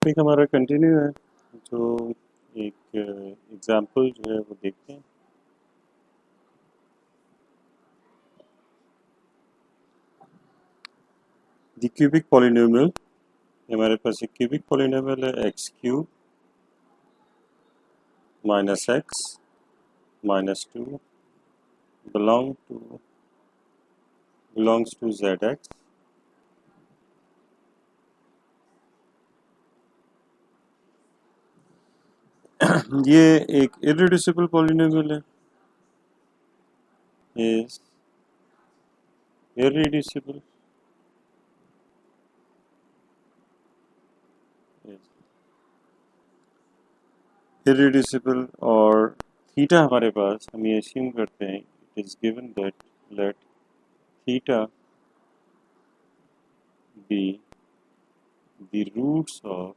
Topic हमारा continue है। जो एक एग्जांपल जो है वो देखते हैं। द क्यूबिक पॉलिनोमियल, हमारे पास एक क्यूबिक पॉलिनोमियल है x cube minus x minus two belongs to Z x. ये एक इररिड्यूसिबल पॉलिनोमियल है, इज इररिड्यूसिबल इररिड्यूसिबल और थीटा हमारे पास, हम ये अस्यूम करते हैं it is given that let theta be the roots of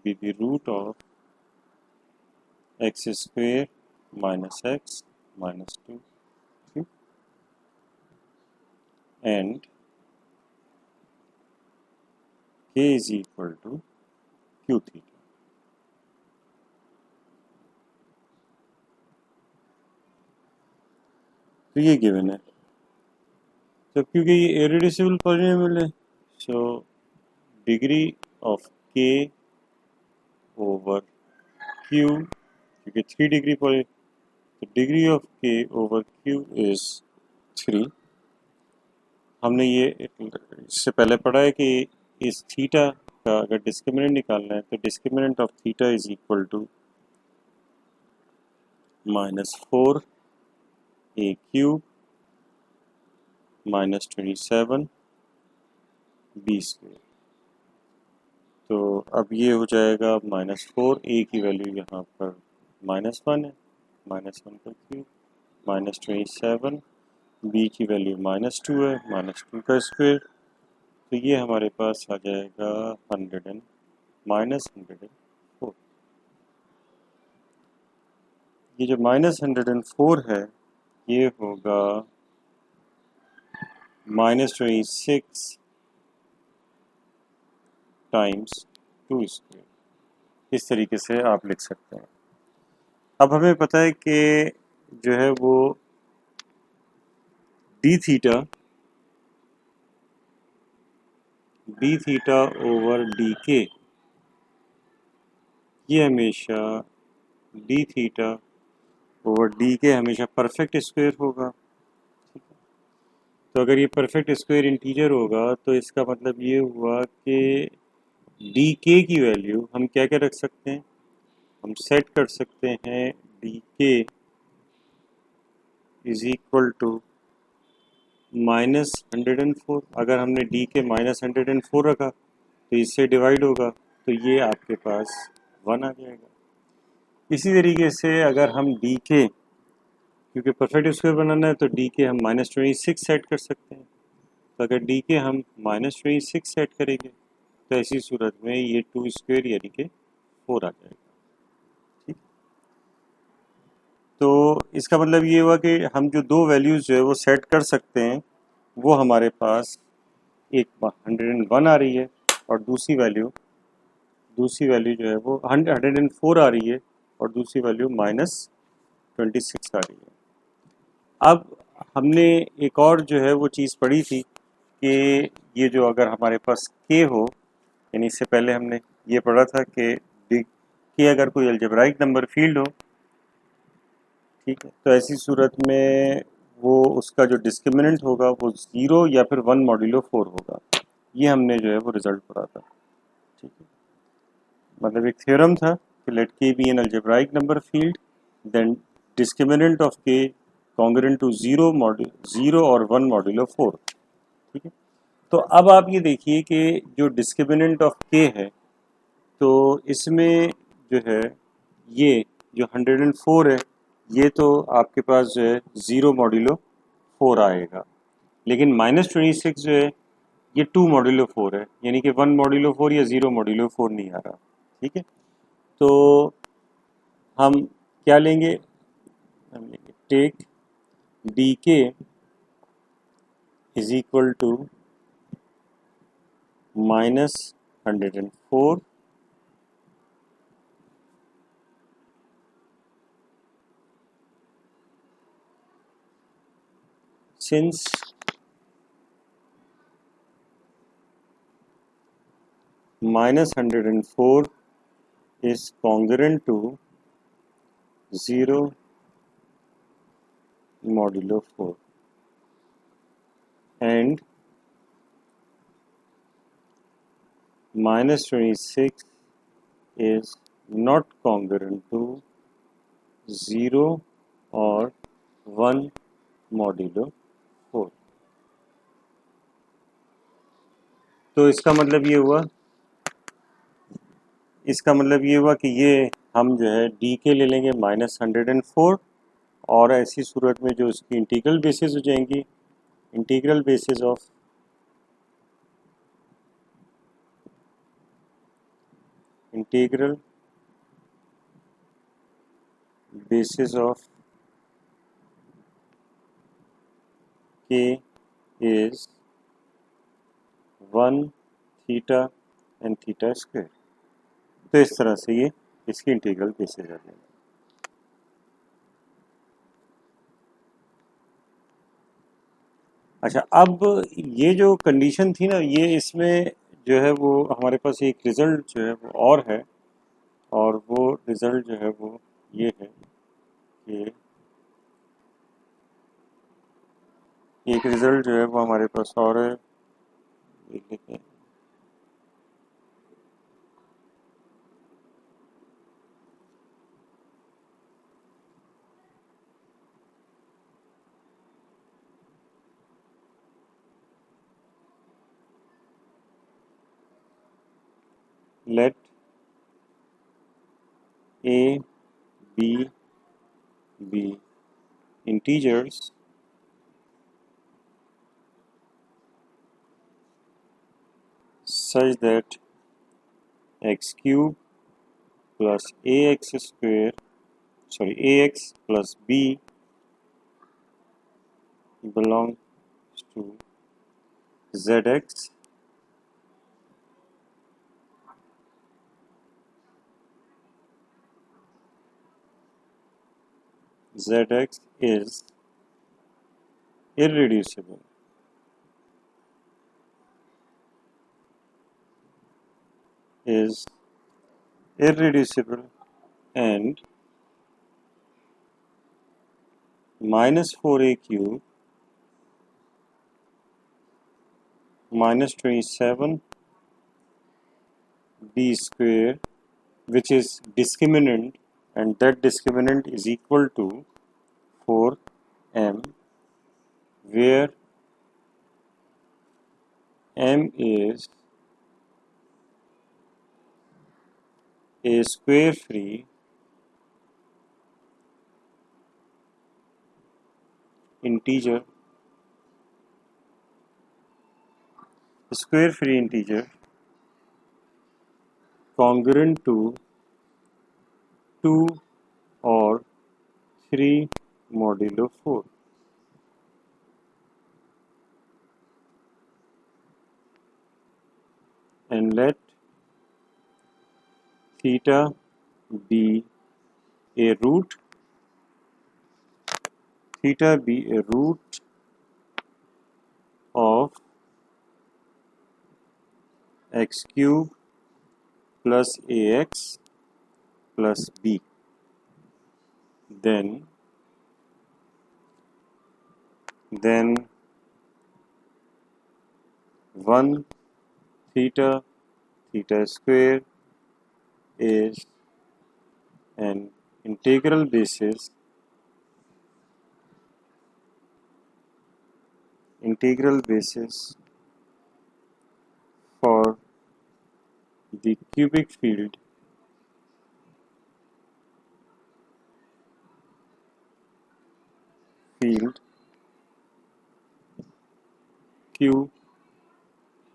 be the root of x square minus x minus 2 cube and k is equal to q theta। तो ये given है। तो क्योंकि ये इररिड्यूसिबल पॉलिनोमियल है, so degree of k over q, क्योंकि 3 degree poly, तो degree of k over q is 3। हमने ये इससे पहले पढ़ा है कि इस थीटा का अगर डिस्क्रिमिनेंट निकालना है तो discriminant of theta is equal to -4 a cube -27 b square. तो अब ये हो जाएगा -4, a की वैल्यू यहाँ पर -1 है, -1 का क्यूब -27, b की वैल्यू -2 है, -2 का स्क्वायर। तो ये हमारे पास आ जाएगा 104। ये जो -104 है ये होगा -26 टाइम्स 2 स्क्वायर। इस तरीके से आप लिख सकते हैं। अब हमें पता है कि जो है वो D theta over D K, ये हमेशा डी थीटा ओवर डी के हमेशा परफेक्ट स्क्वायर होगा। तो अगर ये परफेक्ट स्क्वायर इंटीजर होगा तो इसका मतलब ये हुआ कि डी के की वैल्यू हम क्या क्या रख सकते हैं, हम सेट कर सकते हैं D K is equal to -104। अगर हमने डी के -104 रखा तो इससे डिवाइड होगा तो ये आपके पास 1 आ जाएगा। इसी तरीके से अगर हम डी के, क्योंकि परफेक्ट स्क्वायर बनाना है तो डी के हम -26 सेट कर सकते हैं। तो अगर डी के हम -26 सेट करेंगे तो ऐसी सूरत में ये 2 स्क्वायर यानी कि 4 आ जाएगा। ठीक, तो इसका मतलब ये हुआ कि हम जो दो वैल्यूज जो है वो सेट कर सकते हैं, वो हमारे पास एक 101 आ रही है और दूसरी वैल्यू जो है वो 104 आ रही है और दूसरी वैल्यू -26 आ रही है। अब हमने एक और जो है वो चीज़ पढ़ी थी कि ये जो अगर हमारे पास k हो, यानी इससे पहले हमने ये पढ़ा था कि k अगर कोई अलजेब्राइक नंबर फील्ड हो, ठीक है, तो ऐसी सूरत में वो उसका जो डिस्क्रिमिनेंट होगा वो 0 या फिर 1 मॉड्यूलो 4 होगा। ये हमने जो है वो रिजल्ट पढ़ा था। ठीक है, मतलब एक थ्योरम था कि let K be an algebraic number field then discriminant of K congruent to 0 और 1 मॉड्यूलो 4। ठीक है, तो अब आप ये देखिए कि जो डिस्क्रिमिनेंट ऑफ के है तो इसमें जो है ये जो 104 है ये तो आपके पास जो है 0 मॉड्यूलो 4 आएगा, लेकिन -26 जो है ये 2 मॉड्यूलो 4 है, यानी कि 1 मॉड्यूलो 4 या 0 मॉड्यूलो 4 नहीं आ रहा। ठीक है, तो हम क्या लेंगे, हम लेंगे take D K is equal to -104 since -104 is congruent to 0 modulo 4 and -26 is not congruent to 0 or 1 modulo 4। तो इसका मतलब ये हुआ कि ये हम जो है डी के ले लेंगे -104 और ऐसी सूरत में जो उसकी इंटीग्रल बेसिस हो जाएंगी, इंटीग्रल बेसिस ऑफ के is 1 theta and theta square. तो इस तरह से ये इसकी इंटीग्रल बेसिस आ जाएगी। अच्छा, अब ये जो कंडीशन थी ना, ये इसमें जो है वो हमारे पास एक रिज़ल्ट जो है वो और है, और वो रिज़ल्ट जो है वो ये है कि एक रिज़ल्ट जो है वो हमारे पास और है, देख लेते हैं। Let A, B be integers such that x cube plus ax square, ax plus b belongs to zx is irreducible and -4a cube -27 b square, which is discriminant, and that discriminant is equal to 4m, where m is a square free integer congruent to 2 or 3 modulo 4, and let theta be a root of x cube plus ax plus b. Then 1 theta square is an integral basis for the cubic field q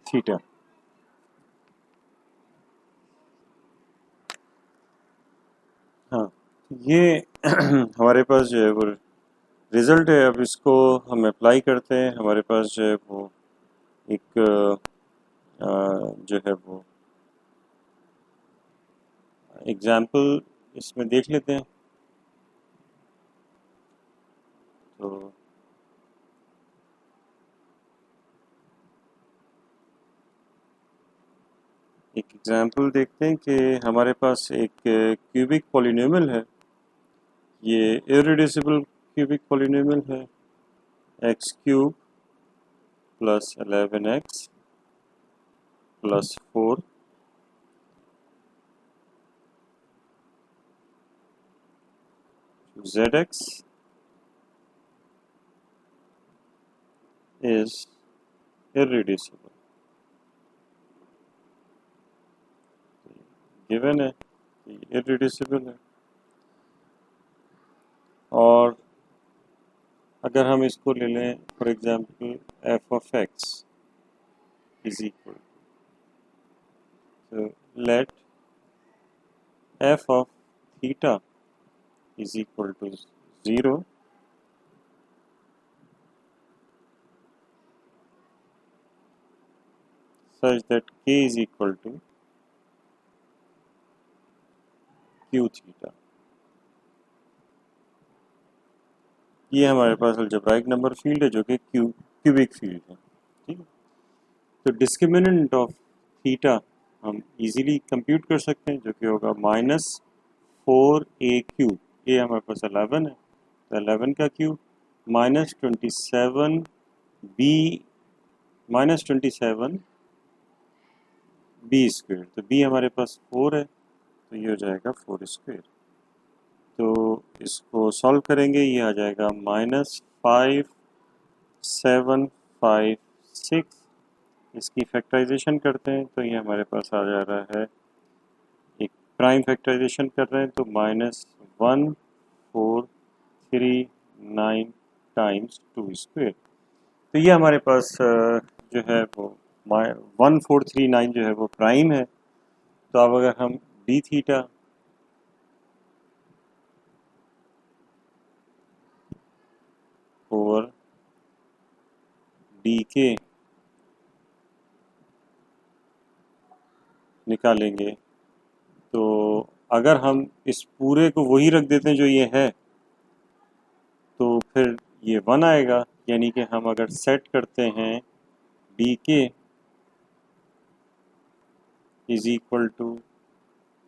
theta। हाँ, ये हमारे पास जो है वो result है। अब इसको हम अप्लाई करते हैं। हमारे पास जो है वो एक जो है वो एग्जाम्पल इसमें देख लेते हैं। तो एक एग्जाम्पल देखते हैं कि हमारे पास एक क्यूबिक पॉलिनोमियल है। ये इररिड्यूसिबल क्यूबिक पॉलिनोमियल है, x cube plus 11x plus 4 zx is irreducible। Given है इररिड्यूसिबल है। और अगर हम इसको ले लें for example f of x is equal to let f of theta is equal to 0 such that k is equal to q theta. ये हमारे पास अलजेब्राइक नंबर फील्ड है जो कि क्यूबिक फील्ड है। ठीक है, तो डिस्क्रिमिनेंट ऑफ थीटा हम इजीली कंप्यूट कर सकते हैं, जो कि होगा -4a क्यूब। ये हमारे पास 11 है, तो 11 का क्यूब -27 बी -27 बी स्क्वेयर। तो बी हमारे पास 4 है, तो ये हो जाएगा 4 स्क्वेयर। तो इसको सॉल्व करेंगे, ये आ जाएगा -5756। इसकी फैक्टराइजेशन करते हैं तो ये हमारे पास आ जा रहा है, एक प्राइम फैक्टराइजेशन कर रहे हैं तो -1439 टाइम्स 2 स्क्वेयर। तो ये हमारे पास जो है वो 1439 जो है वो प्राइम है। तो अब अगर हम डी थीटा ओवर डी के निकालेंगे, तो अगर हम इस पूरे को वही रख देते हैं जो ये है, तो फिर ये 1 आएगा। यानी कि हम अगर सेट करते हैं D K is equal to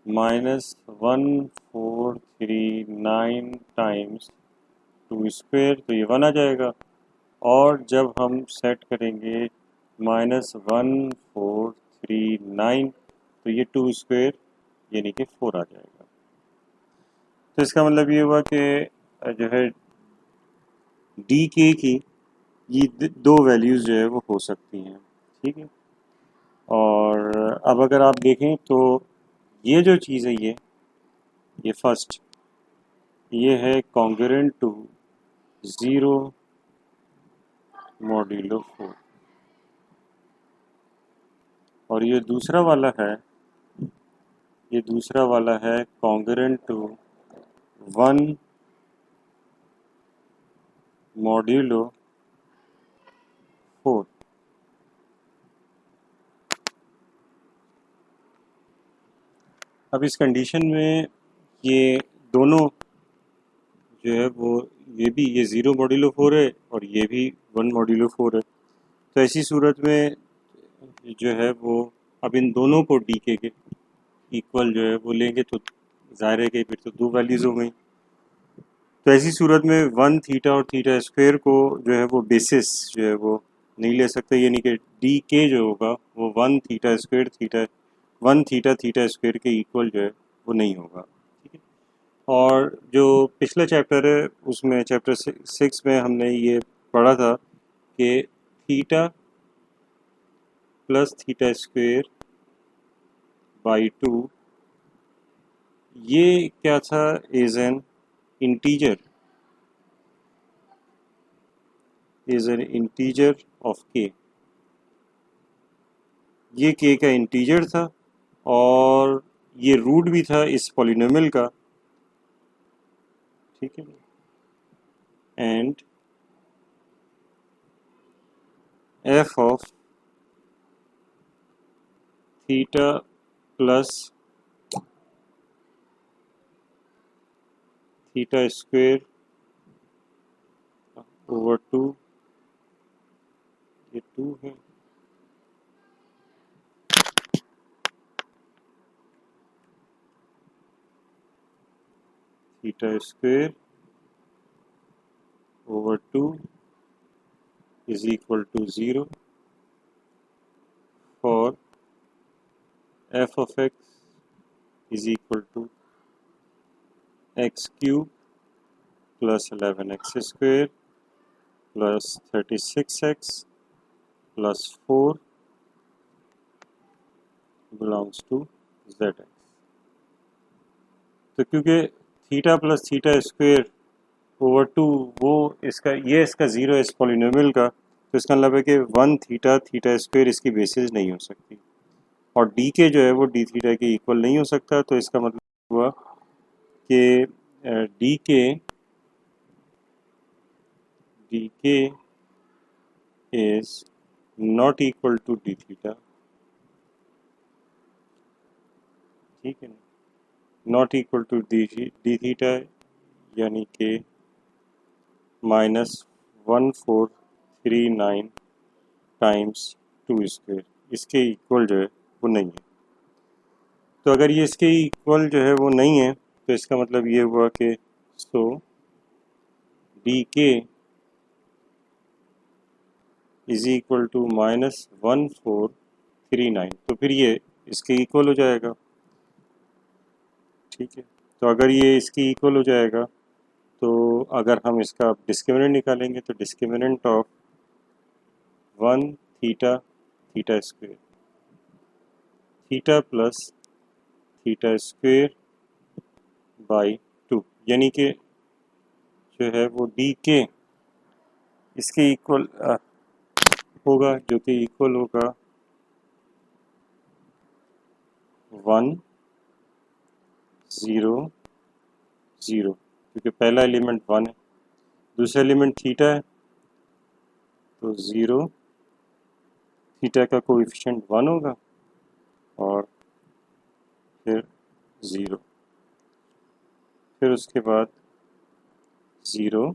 -1439 times 2 square, तो ये 1 आ जाएगा। और जब हम सेट करेंगे -1439, तो ये 2 स्क्वेयर यानी कि 4 आ जाएगा। तो इसका मतलब ये हुआ कि जो है डी के की ये दो वैल्यूज़ जो है वो हो सकती हैं। ठीक है, और अब अगर आप देखें तो ये जो चीज़ है, ये फर्स्ट ये है कॉन्ग्रुएंट टू 0 मॉड्यूलो 4, और ये दूसरा वाला है कॉन्ग्रुएंट टू 1 मॉड्यूलो 4। अब इस कंडीशन में ये दोनों जो है वो ये 0 मॉड्यूलो 4 है और ये भी 1 मॉड्यूलो 4 है। तो ऐसी सूरत में जो है वो अब इन दोनों को डी के इक्वल जो है वो लेंगे, तो ज़ाहिर है कि फिर तो दो वैल्यूज़ हो गई। तो ऐसी सूरत में 1 थीटा और थीटा स्क्वायर को जो है वो बेसिस जो है वो नहीं ले सकते, यानी कि डी के जो होगा वो 1 theta square theta 1 theta theta square के इक्वल जो है वो नहीं होगा। ठीक है, और जो पिछला चैप्टर है उसमें चैप्टर 6 में हमने ये पढ़ा था कि theta plus theta square by 2 ये क्या था, इज एन इंटीजर ऑफ के। ये के का इंटीजर था और ये रूट भी था इस पॉलिनोमियल का। ठीक है, and F of theta plus theta square over 2, ये 2 है, theta square over 2 is equal to 0 for f of x is equal to x cube plus 11x square plus 36x plus 4 belongs to zx। तो क्योंकि theta plus theta square over 2 वो इसका zero है इस polynomial का, तो इसका मतलब है कि 1 थीटा थीटा स्क्वेयर इसकी बेसिस नहीं हो सकती, और डी के जो है वो डी थीटा के इक्वल नहीं हो सकता। तो इसका मतलब हुआ कि D K is not equal to D theta, ठीक है ना, not equal to D theta, यानी कि -1439 टाइम्स 2 स्क्वेयर इसके इक्वल जो है वो नहीं है। तो अगर ये इसके इक्वल जो है वो नहीं है तो इसका मतलब ये हुआ कि सो D K is equal to -1439, तो फिर ये इसके इक्वल हो जाएगा, ठीक है। तो अगर ये इसकी इक्वल हो जाएगा तो अगर हम इसका डिस्क्रिमिनेंट निकालेंगे तो discriminant of 1 theta theta square theta plus theta square by 2, यानी कि जो है वो डी के इसके इक्वल होगा, जो कि इक्वल होगा 1 0 0, क्योंकि पहला एलिमेंट 1 है, दूसरा एलिमेंट थीटा है, तो 0 थीटा का कोएफिशिएंट 1 होगा और फिर 0, फिर उसके बाद 0,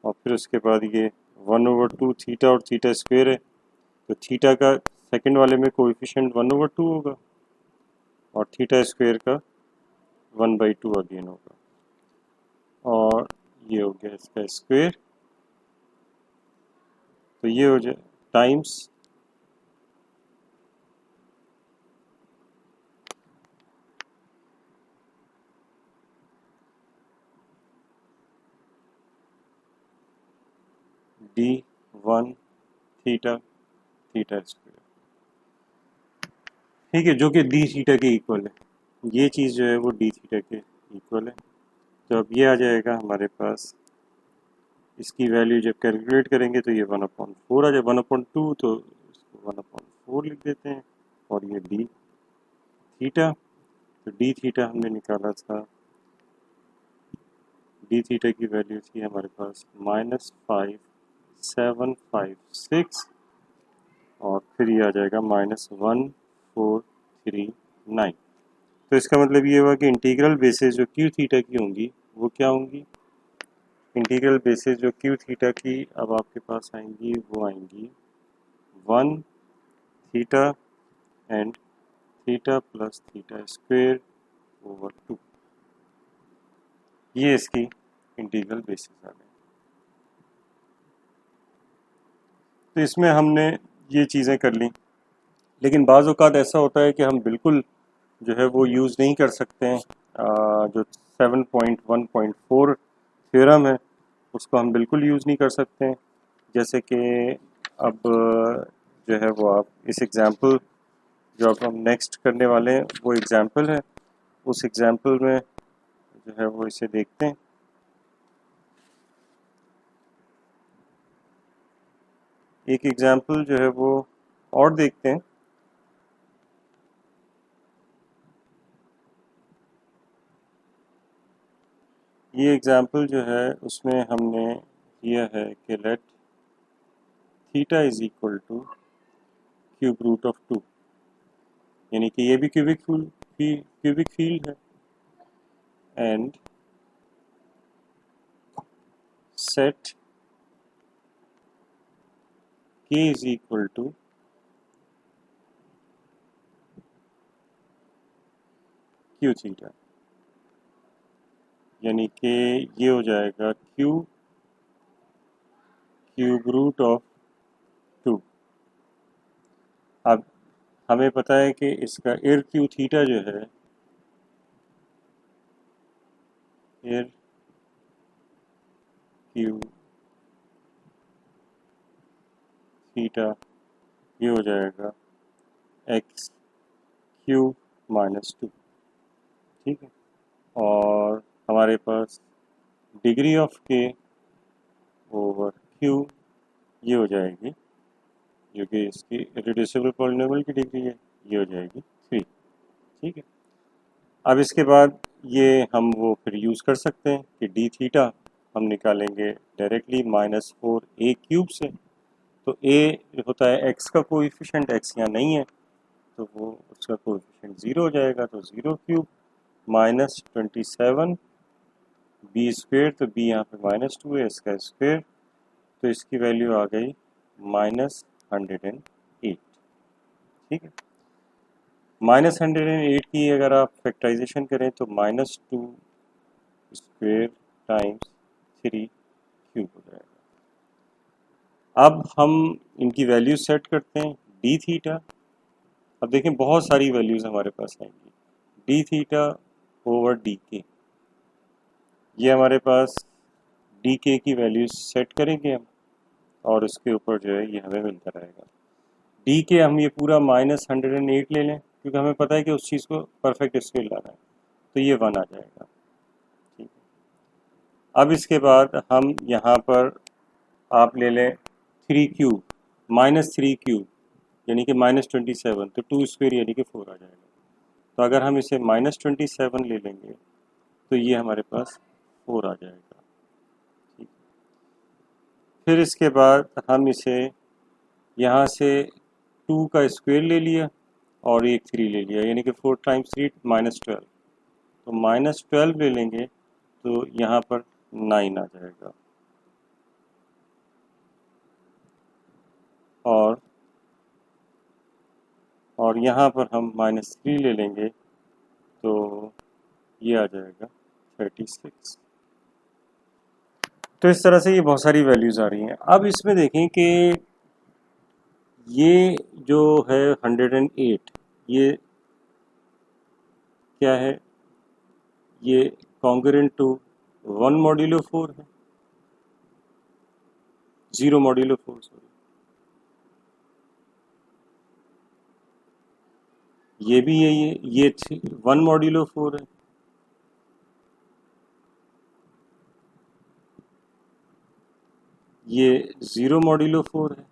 और फिर उसके बाद ये 1/2 थीटा और थीटा स्क्वेयर है, तो थीटा का सेकंड वाले में कोएफिशिएंट 1/2 होगा और थीटा स्क्वेयर का 1/2 अगेन होगा, और ये हो गया इसका स्क्वेयर, तो ये हो जाए times d1 theta theta square, ठीक है, जो कि डी थीटा के इक्वल है। ये चीज़ जो है वो डी थीटा के इक्वल है। तो अब ये आ जाएगा हमारे पास, इसकी वैल्यू जब कैलकुलेट करेंगे तो ये 1/4 आ जाए, 1/2, तो इसको 1/4 लिख देते हैं, और ये डी थीटा, तो डी थीटा हमने निकाला था, डी थीटा की वैल्यू थी हमारे पास -5756, और फिर ये आ जाएगा -1439। तो इसका मतलब ये हुआ कि इंटीग्रल बेसिस जो क्यू थीटा की होंगी वो क्या होंगी, इंटीग्रल बेसिस जो क्यू थीटा की अब आपके पास आएंगी वो आएंगी 1 theta and theta plus theta square over 2, ये इसकी इंटीग्रल बेसिस आ गई। तो इसमें हमने ये चीज़ें कर ली, लेकिन बाज़ औक़ात ऐसा होता है कि हम बिल्कुल जो है वो यूज़ नहीं कर सकते हैं, जो 7.1.4 थ्योरम है उसको हम बिल्कुल यूज़ नहीं कर सकते हैं। जैसे कि अब जो है वो आप इस एग्ज़ाम्पल जो अब हम नेक्स्ट करने वाले हैं वो एग्ज़ाम्पल है, उस एग्ज़ाम्पल में जो है वो इसे देखते हैं। एक एग्ज़ाम्पल जो है वो और देखते हैं। ये एग्ज़ाम्पल जो है उसमें हमने किया है कि let theta is equal to cube root of 2, यानी कि ये भी क्यूबिक फील्ड है। And set k is equal to Q theta, यानी कि ये हो जाएगा क्यूब रूट ऑफ 2। अब हमें पता है कि इसका एर क्यू थीटा जो है, एर क्यू थीटा ये हो जाएगा एक्स क्यूब माइनस 2। ठीक है, और हमारे पास डिग्री ऑफ के ओवर क्यू ये हो जाएगी, जो कि इसकी इररिड्यूसिबल पॉलिनोमियल की डिग्री है, ये हो जाएगी 3। ठीक है, अब इसके बाद ये हम वो फिर यूज़ कर सकते हैं कि डी थीटा हम निकालेंगे डायरेक्टली -4a³ से। तो a होता है एक्स का कोएफिशिएंट, एक्स यहाँ नहीं है तो वो उसका कोएफिशिएंट 0 हो जाएगा, तो 0³ -27 बी स्क्वेयर, तो बी यहाँ पे -2 है, इसका स्क्वेयर, तो इसकी वैल्यू आ गई -108। ठीक है, -108 की अगर आप फैक्टराइजेशन करें तो -2 स्क्वेयर टाइम्स 3³ हो जाएगा। अब हम इनकी वैल्यू सेट करते हैं डी थीटा। अब देखें बहुत सारी वैल्यूज़ हमारे पास आएंगी। D theta over D K, ये हमारे पास डी के की वैल्यूज सेट करेंगे हम, और उसके ऊपर जो है ये हमें मिलता रहेगा। डी के हम ये पूरा -108 ले लें, क्योंकि हमें पता है कि उस चीज़ को परफेक्ट स्केल लाना है, तो ये 1 आ जाएगा। ठीक है, अब इसके बाद हम यहाँ पर आप ले लें 3³ -3³ यानी कि -27, तो 2 स्क्वेयर यानी कि 4 आ जाएगा। तो अगर हम इसे -27 ले लेंगे तो ये हमारे पास 4 आ जाएगा। ठीक, फिर इसके बाद हम इसे यहाँ से 2 का स्क्वायर ले लिया और एक 3 ले लिया, यानी कि 4 टाइम्स 3 -12, तो -12 ले लेंगे तो यहाँ पर 9 आ जाएगा। और यहाँ पर हम -3 ले लेंगे तो ये आ जाएगा 36। तो इस तरह से ये बहुत सारी वैल्यूज़ आ रही हैं। अब इसमें देखें कि ये जो है 108, ये क्या है, ये कॉन्ग्रुएंट टू 1 मॉड्यूलो 4 है, 0 मॉड्यूलो 4 सॉरी, ये भी यही है, ये 1 मॉड्यूलो 4 है, ये 0 मॉड्यूलो 4 है,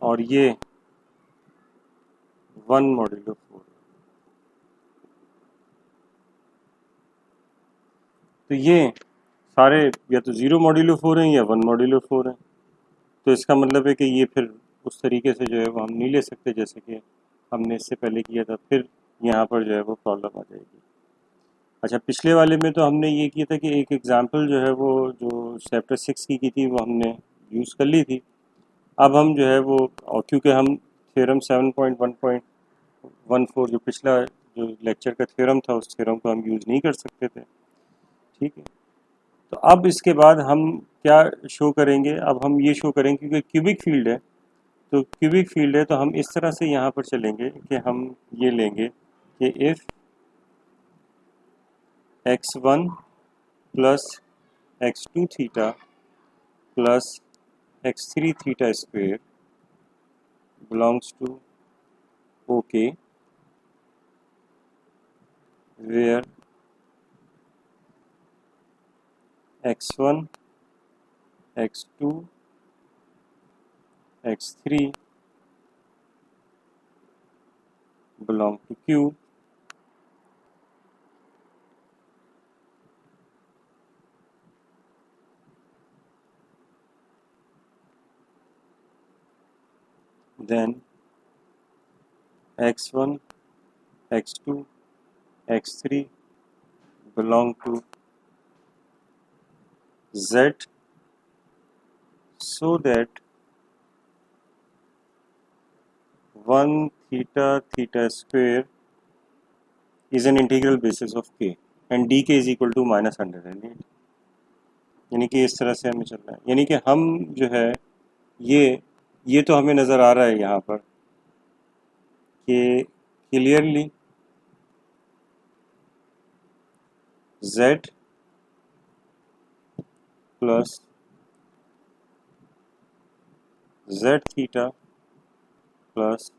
और ये 1 मॉड्यूलो 4 है। तो ये सारे या तो 0 मॉड्यूलो 4 हैं या 1 मॉड्यूलो 4 हैं। तो इसका मतलब है कि ये फिर उस तरीके से जो है वो हम नहीं ले सकते जैसे कि हमने इससे पहले किया था, फिर यहाँ पर जो है वो प्रॉब्लम आ जाएगी। अच्छा, पिछले वाले में तो हमने ये किया था कि एक एग्जांपल जो है वो जो चैप्टर 6 की थी वो हमने यूज़ कर ली थी। अब हम जो है वो, और क्योंकि हम थ्योरम 7.1.14 जो पिछला जो लेक्चर का थ्योरम था उस थ्योरम को हम यूज़ नहीं कर सकते थे। ठीक है, तो अब इसके बाद हम क्या शो करेंगे, अब हम ये शो करेंगे क्योंकि क्यूबिक फील्ड है, तो क्यूबिक फील्ड है तो हम इस तरह से यहाँ पर चलेंगे कि हम ये लेंगे कि if x1 plus x2 theta plus x3 theta square belongs to OK, where x1, x2, x3 belong to Q, then x1, x2, x3 belong to z, so that 1 theta theta square is an integral basis of k and dk is equal to -108। यानी कि इस तरह से हमें चलना है, यानी कि हम जो है ये तो हमें नज़र आ रहा है यहाँ पर कि clearly z plus z theta plus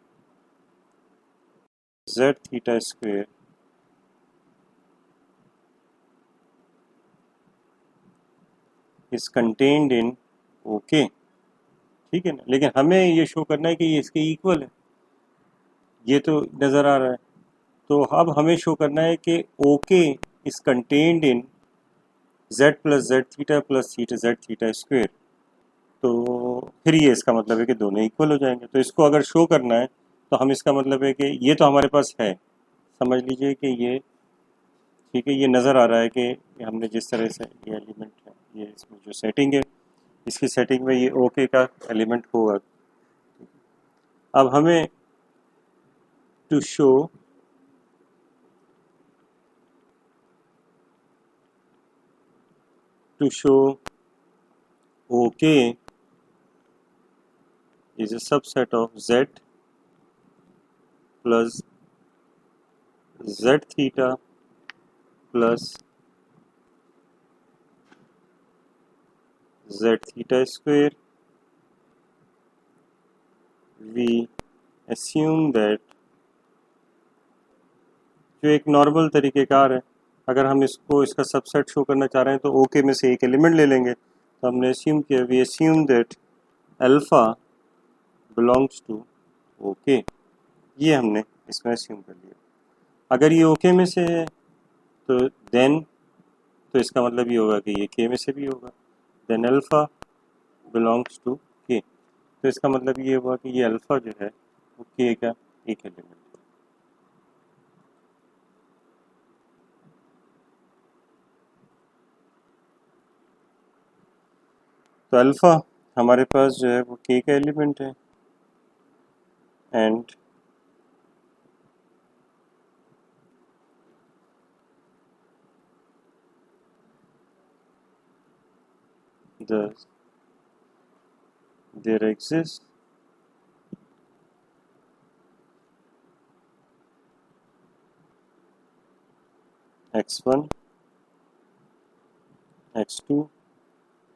z theta square is contained in okay, ठीक है ना। लेकिन हमें ये शो करना है कि ये इसके इक्वल है, ये तो नज़र आ रहा है। तो अब हमें शो करना है कि O K is contained in z plus Z theta plus theta Z theta square. तो फिर ये इसका मतलब है कि दोनों इक्वल हो जाएंगे। तो इसको अगर शो करना है तो हम इसका मतलब है कि ये तो हमारे पास है, समझ लीजिए कि ये ठीक है, ये नज़र आ रहा है कि हमने जिस तरह से ये एलिमेंट है, ये इसमें जो सेटिंग है इसकी सेटिंग में ये ओके का एलिमेंट होगा। अब हमें to show OK is a subset of Z plus Z theta plus Z theta square. We assume that जो एक नॉर्मल तरीक़ेकार है, अगर हम इसका सबसेट शो करना चाह रहे हैं तो OK में से एक एलिमेंट ले लेंगे। तो हमने अस्यूम किया, we assume that alpha belongs to OK, ये हमने इसमें अस्यूम कर लिया। अगर ये OK में से है तो देन तो इसका मतलब ये होगा कि ये K में से भी होगा, then alpha belongs to K। तो इसका मतलब ये हुआ कि ये अल्फ़ा जो है वो K का एक एलिमेंट है। तो अल्फ़ा हमारे पास जो है वो K का एलिमेंट है and thus there exists x1, x2,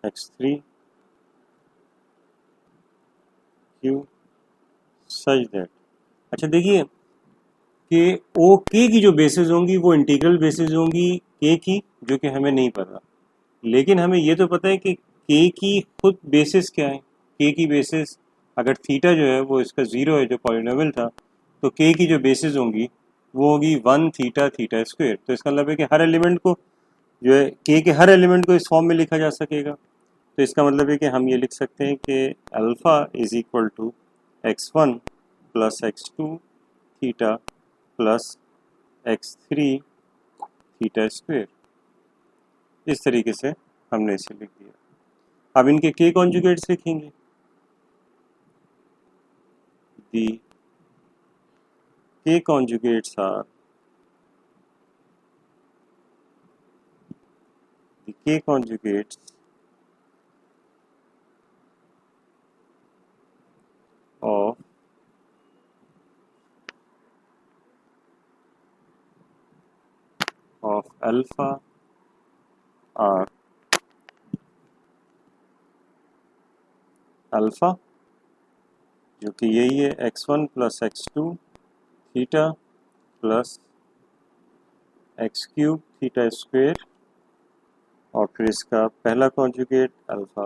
x3 q such that, अच्छा देखिए कि ओ के की जो बेसिस होंगी वो इंटीग्रल बेसिस होंगी के की, जो कि हमें नहीं पता। लेकिन हमें ये तो पता है कि के की खुद बेसिस क्या है। के की बेसिस अगर थीटा जो है वो इसका ज़ीरो है, जो पॉलिनोमियल था, तो के की जो बेसिस होंगी वो होगी 1 थीटा थीटा स्क्वायर। तो इसका मतलब है कि हर एलिमेंट को जो है के हर एलिमेंट को इस फॉर्म में लिखा जा सकेगा। तो इसका मतलब है कि हम ये लिख सकते हैं कि alpha is equal to x1 plus x2 theta plus x3 theta square. इस तरीके से हमने इसे लिख दिया। अब इनके के कॉन्जुगेट्स लिखेंगे। The K conjugates are the k conjugates of alpha are alpha जो कि यही है x1 plus x2 theta plus x cube theta square, और फिर इसका पहला कॉन्जुगेट अल्फ़ा,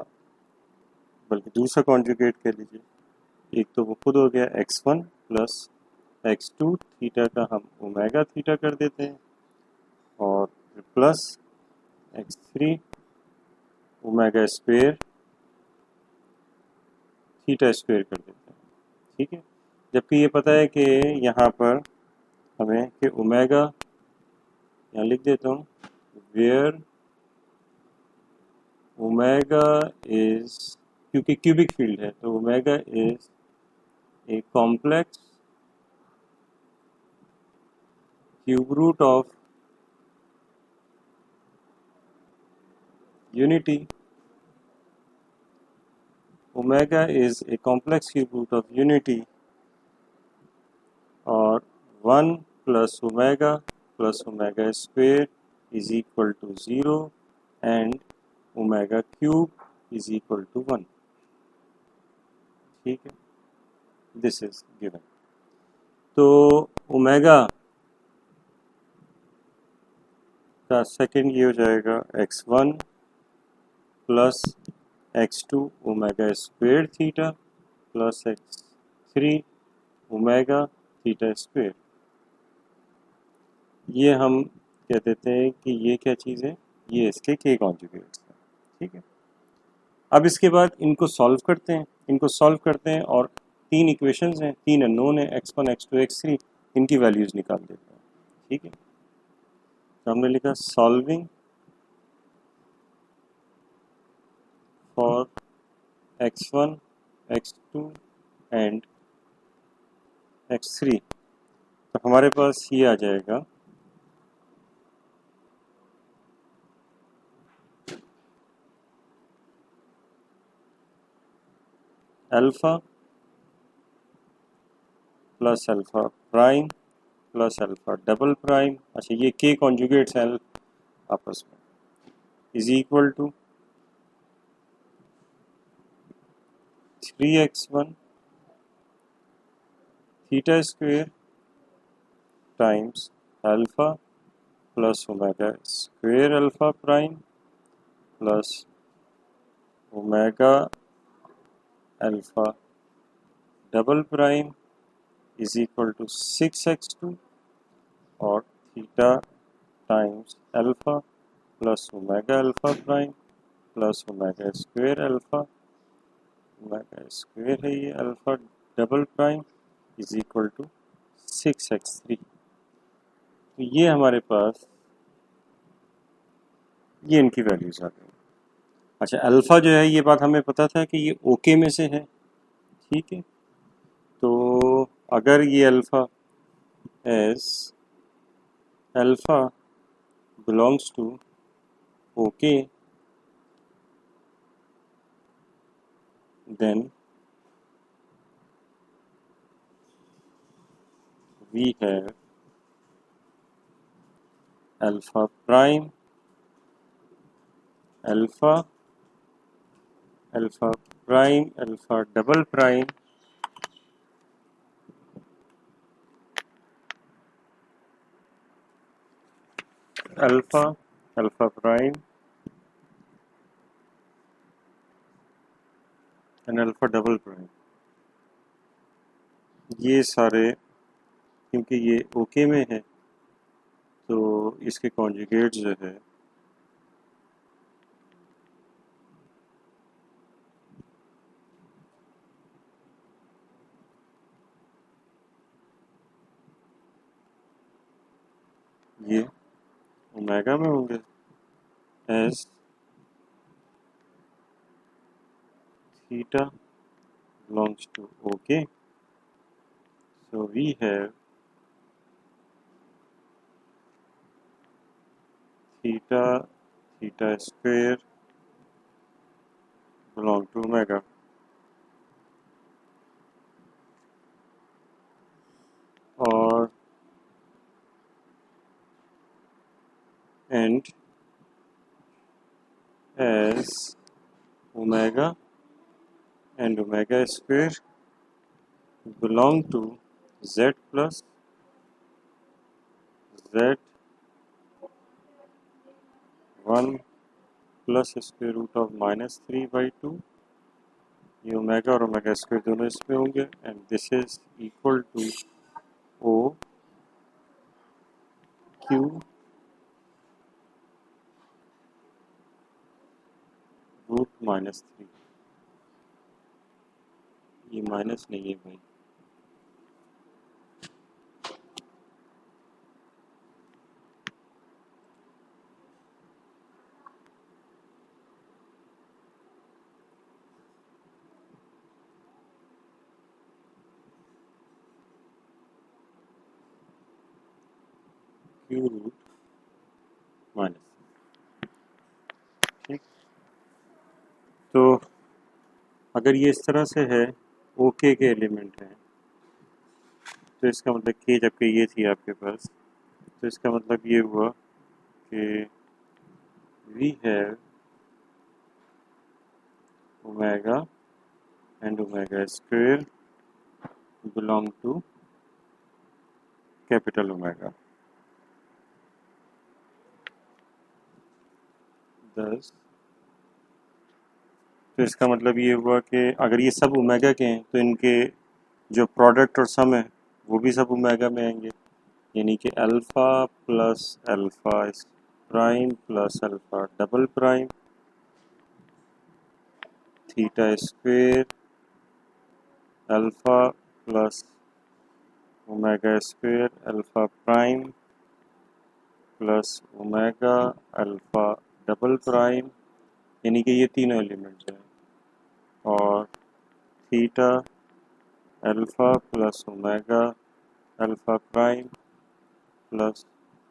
बल्कि दूसरा कॉन्जुगेट कह लीजिए, एक तो वो खुद हो गया x1 प्लस x2 थीटा का हम ओमेगा थीटा कर देते हैं, और फिर plus x3 omega square theta square कर देते हैं। ठीक है, जबकि ये पता है कि यहाँ पर हमें कि ओमेगा, यहाँ लिख देता हूँ, वेयर ओमेगा इज, क्योंकि क्यूबिक फील्ड है तो omega is a complex cube root of unity, omega is a complex cube root of unity और 1 plus omega square is equal to 0 and omega cube is equal to 1। ठीक है, this is given. तो omega का second ये हो जाएगा x1 plus x2 omega square theta plus x3 omega theta square. ये हम कह देते हैं कि ये क्या चीज़ है, ये इसके के कॉन्जुगेट्स हैं। ठीक है, अब इसके बाद इनको सॉल्व करते हैं, और तीन इक्वेशंस हैं, तीन अननोन है x1 x2 x3, इनकी वैल्यूज़ निकाल देते हैं। ठीक है, तो हमने लिखा solving for x1 x2 and x3, तो हमारे पास ये आ जाएगा alpha plus alpha prime plus alpha double prime, अच्छा ये के कॉन्जुगेट्स हैं आपस में, is equal to 3x1 theta square times alpha plus omega square alpha prime plus omega alpha double prime is equal to 6x2 और theta times alpha plus omega alpha prime plus omega square है ये alpha double prime is equal to 6x3। तो ये हमारे पास ये इनकी values आ गई। अच्छा अल्फ़ा जो है ये बात हमें पता था कि ये ओके में से है। ठीक है, तो अगर ये alpha S alpha belongs to O K then we have alpha prime alpha alpha prime alpha double prime alpha alpha prime and alpha double prime, ये सारे क्योंकि ये ओके में है तो इसके कॉन्जुगेट जो है ये ओमेगा में होंगे as theta belongs to OK. So we have theta square belong to omega. और and as omega and omega square belong to z plus z 1 plus square root of -3/2, ये ओमेगा और omega square दोनों इसमें होंगे and this is equal to O Q root -3, ये minus नहीं है भाई, क्यू रूट माइनस। ठीक, तो अगर ये इस तरह से है, ओके के एलिमेंट हैं, तो इसका मतलब के जबकि ये थी आपके पास, तो इसका मतलब ये हुआ कि we have omega and omega square belong to capital omega. Thus, तो इसका मतलब ये हुआ कि अगर ये सब ओमेगा के हैं तो इनके जो प्रोडक्ट और सम है वो भी सब ओमेगा में आएंगे, यानी कि alpha plus alpha prime plus alpha double prime theta square alpha plus omega square alpha prime plus omega alpha double prime, यानी कि ये तीनों एलिमेंट्स हैं, और theta alpha plus omega alpha prime plus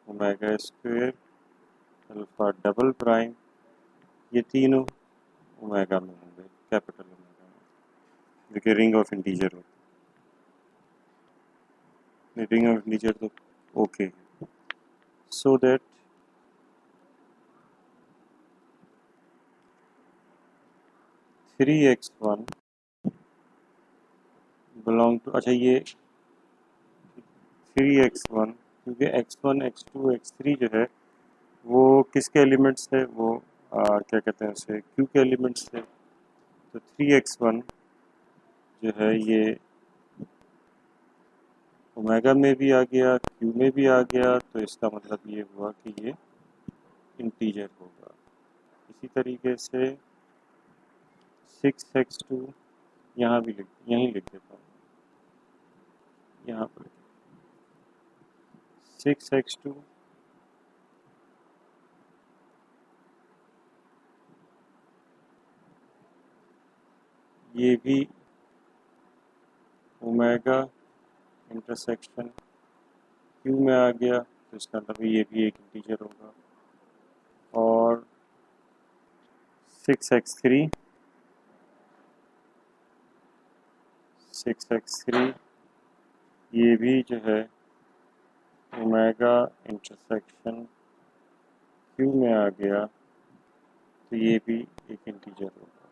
omega square alpha double prime, ये तीनों omega में होंगे, कैपिटल ओमेगा में, जो कि रिंग ऑफ इंटीजर होती है। रिंग ऑफ इंटीजर तो O K, so that three x one belong to, अच्छा ये थ्री एक्स वन, क्योंकि x one x two x three जो है वो किसके एलिमेंट्स थे, वो क्या कहते हैं उसे, क्यू के एलिमेंट्स थे। तो थ्री एक्स वन जो है ये ओमेगा में भी आ गया, क्यू में भी आ गया, तो इसका मतलब ये हुआ कि ये इंटीजर होगा। इसी तरीके से सिक्स एक्स टू यहाँ भी यहीं लिख देता हूँ, यहाँ पर सिक्स एक्स टू ये भी ओमेगा इंटरसेक्शन क्यू में आ गया, तो इसका मतलब ये भी एक इंटीजर होगा। और सिक्स एक्स थ्री ये भी जो है ओमेगा इंटरसेक्शन क्यू में आ गया, तो ये भी एक इंटीजर होगा।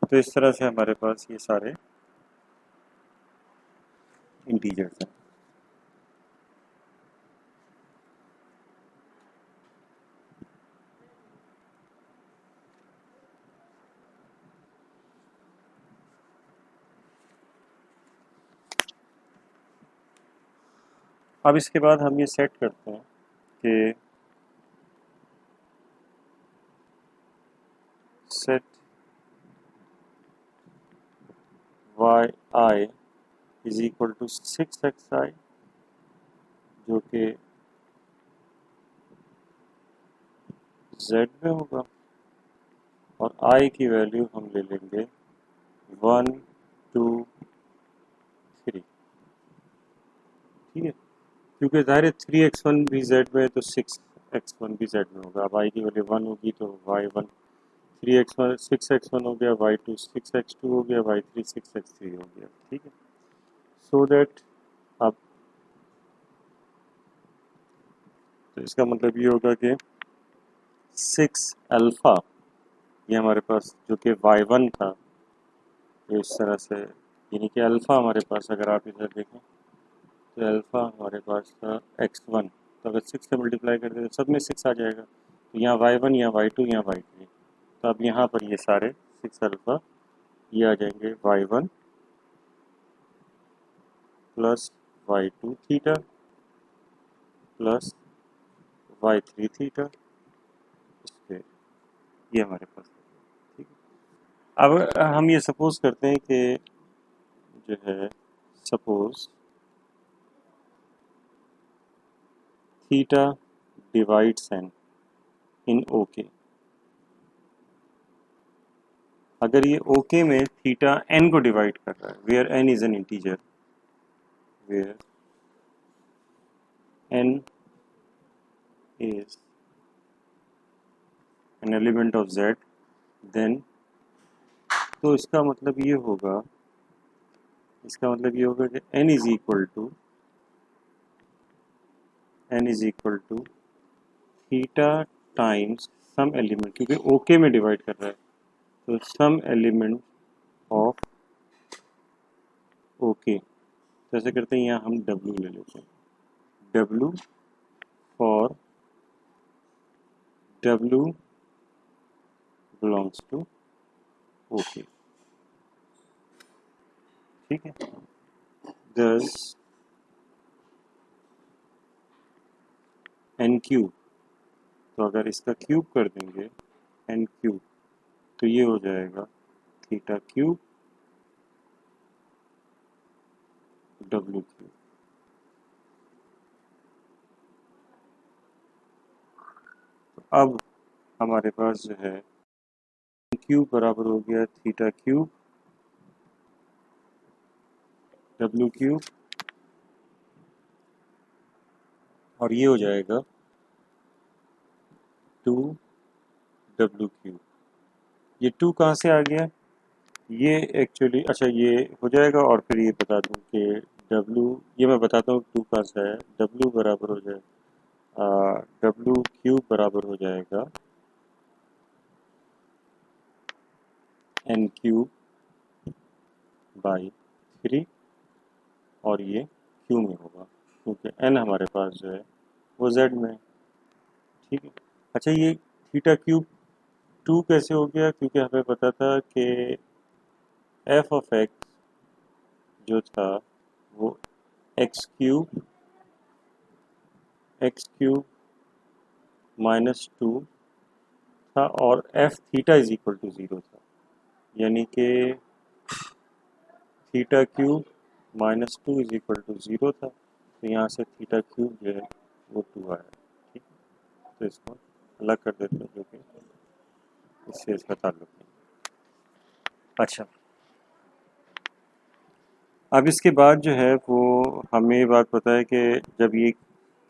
तो इस तरह से हमारे पास ये सारे इंटीजर्स हैं। अब इसके बाद हम ये सेट करते हैं कि set y i is equal to six x i, जो कि z में होगा, और i की वैल्यू हम ले लेंगे 1 2 3। ठीक है, क्योंकि ज़ाहिर है 3x1 भी z में है तो 6x1 भी z में होगा। अब i की वैल्यू 1 होगी तो y1 3x1 6x1 हो गया, y2 6x2 हो गया, y3 6x3 हो गया। ठीक है, सो दैट अब तो इसका मतलब ये होगा कि 6 अल्फ़ा, ये हमारे पास जो कि y1 था, तो इस तरह से, यानी कि अल्फ़ा हमारे पास, अगर आप इधर देखें तो अल्फ़ा हमारे पास था x1, तो अगर 6 से मल्टीप्लाई कर दें तो सब में 6 आ जाएगा, तो यहाँ y1 यहाँ y2 यहाँ y3, तो अब यहाँ पर ये सारे 6 अल्फ़ा ये आ जाएंगे y1 plus y2 theta plus y3 theta square, ये हमारे पास। ठीक है, अब हम ये सपोज करते हैं कि जो है suppose theta divides n in O K, अगर ये ओके में थीटा एन को डिवाइड कर रहा है, where n is an integer, where n is an element of z, then तो इसका मतलब ये होगा कि n is equal to theta times some element, क्योंकि ओके में डिवाइड कर रहा है, तो सम एलिमेंट ऑफ ओके। तो ऐसे करते हैं, यहाँ हम W ले लेते हैं, W for W belongs to O K. ठीक है, दस एन क्यूब, तो अगर इसका क्यूब कर देंगे एन क्यूब, तो ये हो जाएगा थीटा क्यूब W क्यूब। तो अब हमारे पास जो है क्यूब बराबर हो गया थीटा क्यूब W क्यूब, और ये हो जाएगा 2W क्यूब। ये 2 कहाँ से आ गया? ये एक्चुअली अच्छा ये हो जाएगा, और फिर ये बता दूं कि W, ये मैं बताता हूँ 2 कहाँ से है। W बराबर हो जाएगा W क्यूब बराबर हो जाएगा n क्यूब बाई 3, और ये क्यू में होगा क्योंकि n हमारे पास जो है वो z में है। ठीक है, अच्छा ये थीटा क्यूब 2 कैसे हो गया? क्योंकि हमें पता था कि f ऑफ x जो था वो एक्स क्यूब -2 था, और f theta is equal to 0 था, यानी कि theta cube -2 is equal to 0 था। तो यहाँ से थीटा क्यूब जो है वो 2 आया। ठीक है, तो इसको अलग कर देते हैं, जो कि इससे इसका ताल्लुक नहीं। अच्छा, अब इसके बाद जो है वो हमें ये बात पता है कि जब ये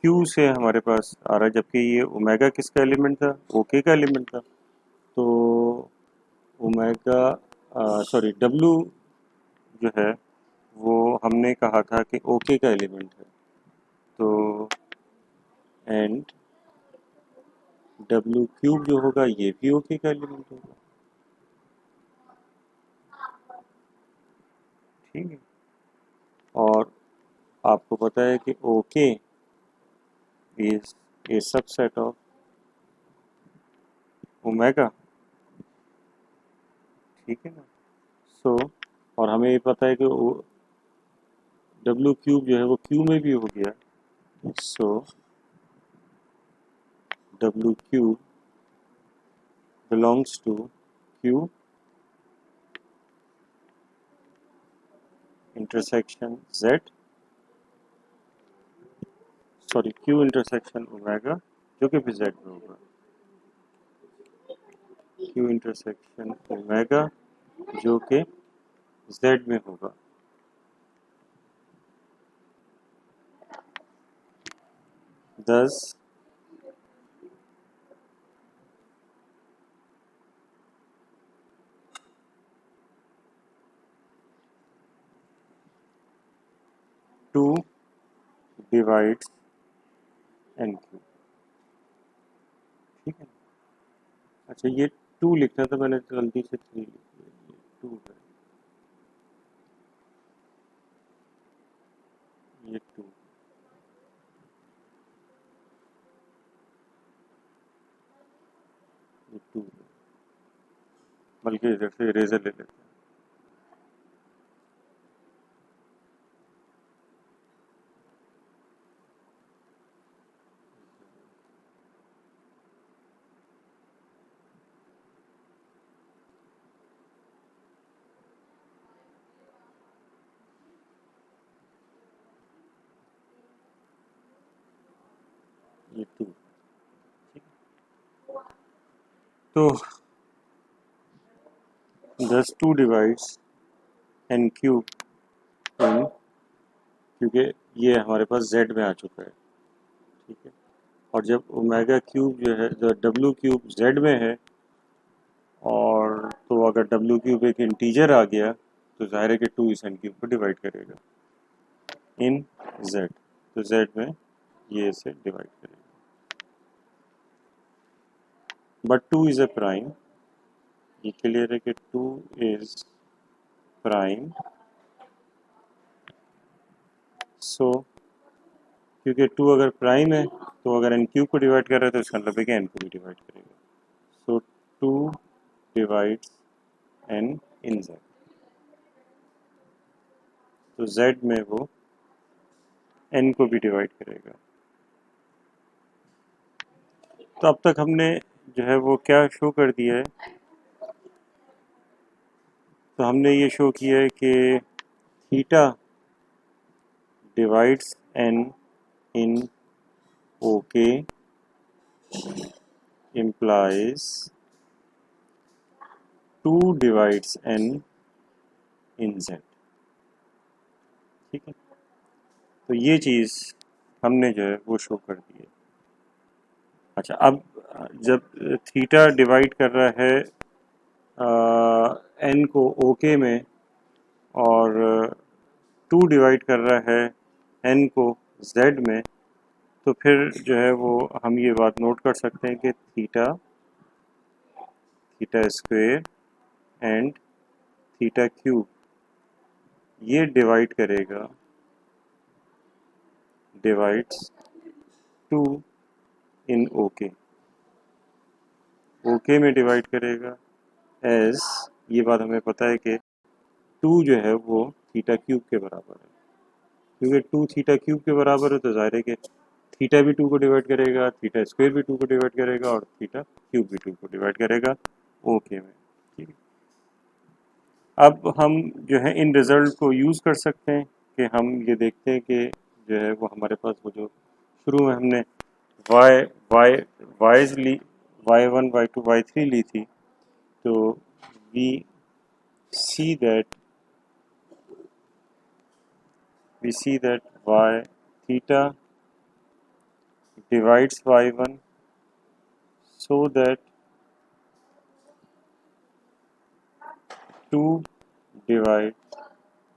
Q से हमारे पास आ रहा है, जबकि ये ओमेगा किसका एलिमेंट था? ओके का एलिमेंट था। तो ओमेगा सॉरी W जो है वो हमने कहा था कि ओके का एलिमेंट है, तो एंड W क्यूब जो होगा ये भी ओके का एलिमेंट होगा। ठीक है, और आपको पता है कि O K is a subset of omega. ठीक है ना, सो और हमें ये पता है कि W क्यूब जो है वो क्यू में भी हो गया, सो W cube belongs to Q intersection Z, sorry Q intersection omega, जो कि फिर Z में होगा, Q इंटरसेक्शन ओमेगा जो कि Z में होगा। Thus two divides n cube. ठीक है, अच्छा ये 2 लिखना था, मैंने गलती से 3 लिख दिया, ये 2 है, ये 2, ये 2 है, बल्कि इधर से इरेजर ले लेते हैं। ये 2, तो 2 डिवाइड्स n क्यूब इन, क्योंकि ये हमारे पास z में आ चुका है, ठीक है। और जब ओमेगा क्यूब जो है, डब्ल्यू क्यूब जेड में है, और तो अगर डब्ल्यू क्यूब एक इंटीजर आ गया तो जाहिर है कि 2 इस एन क्यूब को डिवाइड करेगा इन जेड, तो जेड में ये इसे डिवाइड करेगा। बट 2 इज ए प्राइम, ये क्लियर है कि 2 इज प्राइम, सो क्योंकि 2 अगर प्राइम है तो अगर एन क्यूब को डिवाइड कर रहा है तो इसका मतलब है कि एन को भी डिवाइड करेगा। सो 2 डिवाइड्स एन इन जेड, तो जेड में वो एन को भी डिवाइड करेगा। तो अब तक हमने जो है वो क्या शो कर दिया है, तो हमने ये शो किया है कि theta divides n in O K implies 2 divides n in z, ठीक है। तो ये चीज़ हमने जो है वो शो कर दी है। अच्छा, अब जब थीटा डिवाइड कर रहा है एन को ओके में, और 2 डिवाइड कर रहा है एन को जेड में, तो फिर जो है वो हम ये बात नोट कर सकते हैं कि theta square and theta cube ये डिवाइड करेगा, डिवाइड्स 2 इन ओके, ओके में डिवाइड करेगा एज, ये बात हमें पता है कि 2 जो है वो थीटा क्यूब के बराबर है, क्योंकि 2 थीटा क्यूब के बराबर है तो जाहिर है कि थीटा भी 2 को डिवाइड करेगा, थीटा स्क्वायर भी 2 को डिवाइड करेगा, और थीटा क्यूब भी 2 को डिवाइड करेगा ओके में, ठीक है। अब हम जो है इन रिज़ल्ट को यूज़ कर सकते हैं कि हम ये देखते हैं कि जो है वो हमारे पास वो जो शुरू में हमने वाई वाई वाइज ली, y1 y2 y3 ली थी, तो we see that y theta divides y1 so that 2 divide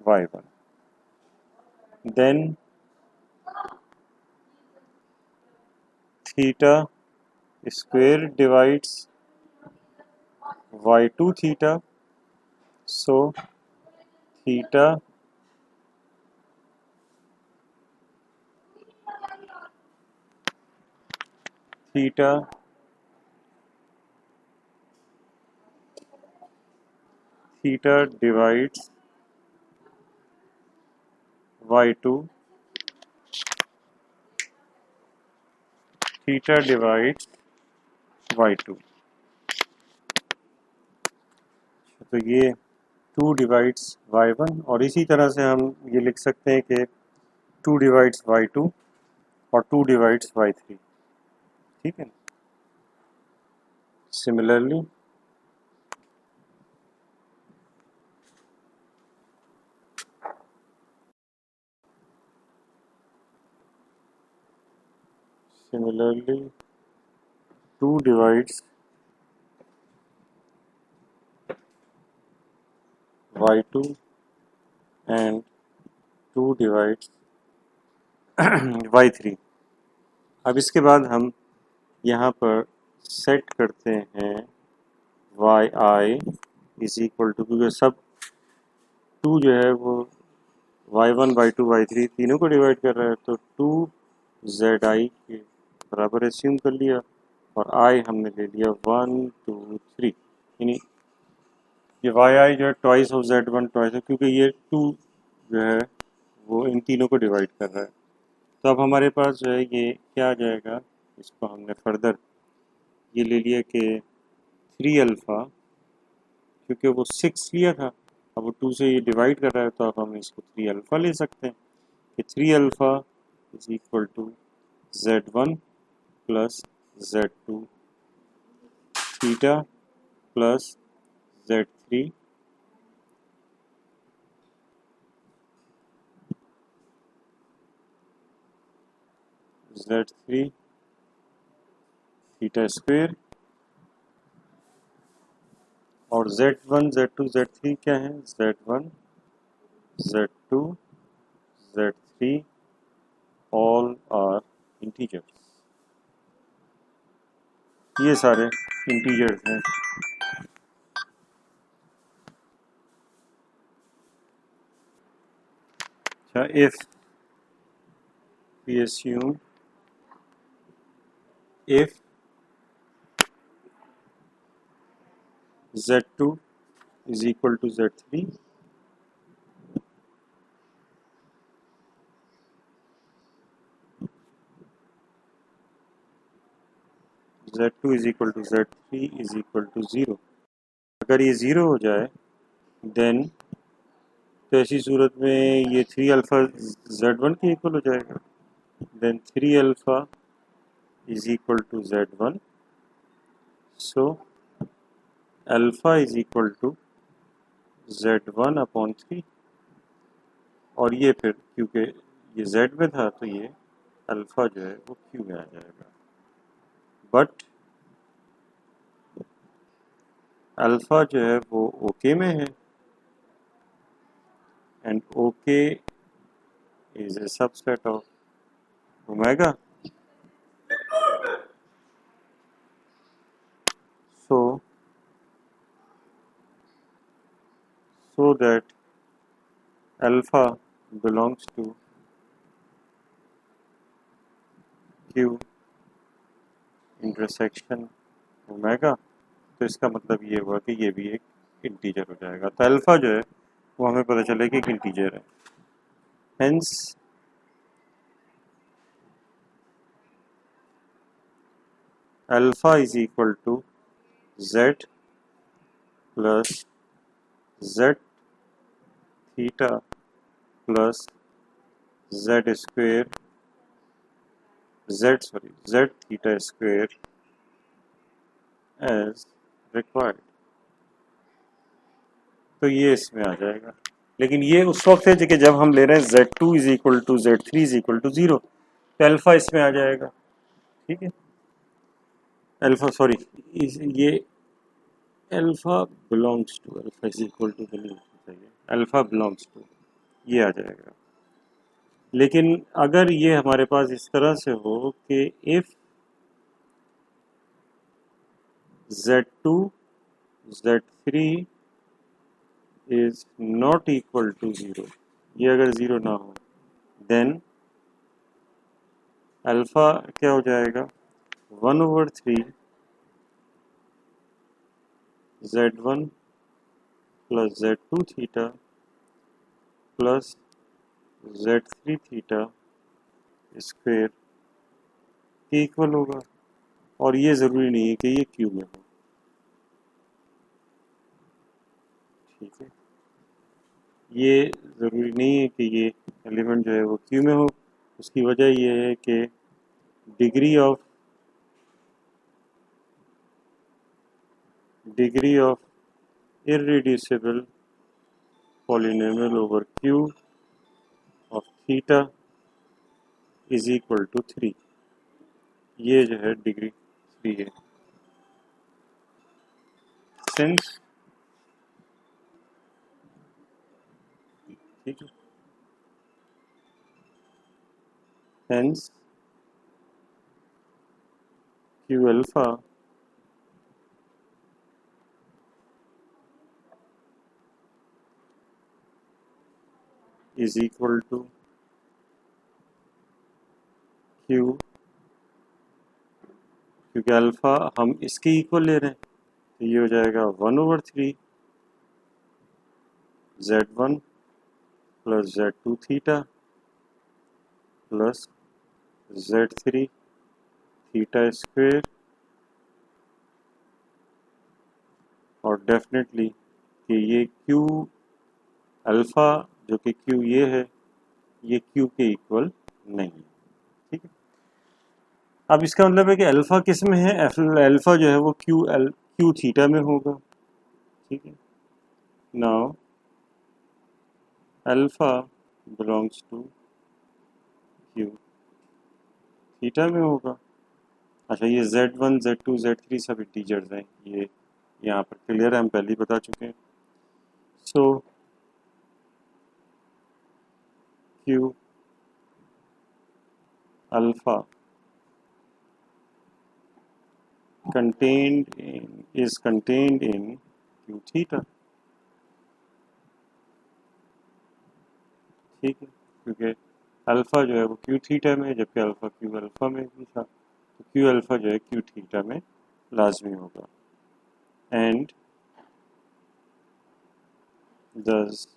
y1, then theta square divides y2 theta, so theta theta theta divides y2, theta divides y2, तो ये 2 divides y1, और इसी तरह से हम ये लिख सकते हैं कि 2 डिवाइड्स y2 और 2 डिवाइड्स y3, ठीक है। Similarly Similarly, 2 divides y2 and 2 divides y3। अब इसके बाद हम यहाँ पर सेट करते हैं yi इज इक्वल टू, क्योंकि सब 2 जो है वो y1 y2 y3 तीनों को डिवाइड कर रहा है, तो 2zi के बराबर एज्यूम कर लिया, और i हमने ले लिया 1 2 3, यानी ये yi जो है ट्वाइस ऑफ z1 ट्वाइस, क्योंकि ये 2 जो है वो इन तीनों को डिवाइड कर रहा है। तो अब हमारे पास जो है ये क्या आ जाएगा, इसको हमने फर्दर ये ले लिया कि 3 अल्फ़ा, क्योंकि वो 6 लिया था, अब वो 2 से ये डिवाइड कर रहा है, तो अब हम इसको 3 अल्फ़ा ले सकते हैं कि 3 alpha is equal to z1 plus z2 theta plus z3 Z3 theta square, और Z1 Z2 Z3 क्या है? Z1 Z2 Z3 all are integers, ये सारे इंटीजर्स हैं। अच्छा, if we assume if Z2 is equal to Z3, Z2 is equal to Z3 is equal to 0, अगर ये 0 हो जाए देन तो ऐसी सूरत में ये 3 अल्फ़ा Z1 के इक्वल हो जाएगा, then 3 alpha is equal to Z1, so alpha is equal to Z1 upon 3, और ये फिर क्योंकि ये Z में था तो ये अल्फ़ा जो है वो Q में आ जाएगा, बट अल्फ़ा जो है वो ओके में है, and okay is a subset of omega, so that alpha belongs to Q intersection omega, तो इसका मतलब ये हुआ कि ये भी एक इंटीजर हो जाएगा। तो अल्फा जो है वो हमें पता चले कि एक इंटीजर है, hence alpha is equal to z plus z theta plus z square z theta square as required, तो ये इसमें आ जाएगा। लेकिन ये उस वक्त है कि जब हम ले रहे हैं Z2 is equal to Z3 is equal to 0, तो अल्फा इसमें आ जाएगा, ठीक है। अल्फा सॉरी, ये alpha belongs to, alpha is equal to नहीं चाहिए, अल्फा बिलोंग्स टू ये आ जाएगा। लेकिन अगर ये हमारे पास इस तरह से हो कि if Z2 Z3 is not equal to 0, ये अगर 0 ना हो देन अल्फा क्या हो जाएगा, 1/3 Z1 plus Z2 theta plus Z3 theta square के इक्वल होगा, और ये ज़रूरी नहीं है कि ये क्यू में हो, ठीक है। ये ज़रूरी नहीं है कि ये एलिमेंट जो है वो क्यू में हो, उसकी वजह ये है कि degree of irreducible polynomial over Q of theta is equal to 3, ये जो है डिग्री 3 है। सिंस ठीक है, hence Q alpha is equal to Q, क्योंकि अल्फा हम इसके इक्वल ले रहे हैं, तो ये हो जाएगा 1/3 Z1 plus Z2 theta plus Z3 theta square, और डेफिनेटली कि ये Q अल्फा जो कि Q ये है, ये Q के इक्वल नहीं है, ठीक है। अब इसका मतलब है कि अल्फा किस में है, अल्फा जो है वो Q थीटा में होगा, ठीक है। Now alpha belongs to Q theta में होगा। अच्छा, ये Z1 Z2 Z3 सब इंटीजर्स हैं, ये यहाँ पर क्लियर है, हम पहले ही बता चुके हैं। सो Q alpha is contained in Q theta, ठीक है, क्योंकि अल्फा जो है वो Q थीटा में है, जबकि अल्फा Q अल्फा में भी था, तो Q अल्फा जो है Q थीटा में लाजमी होगा। एंड दस,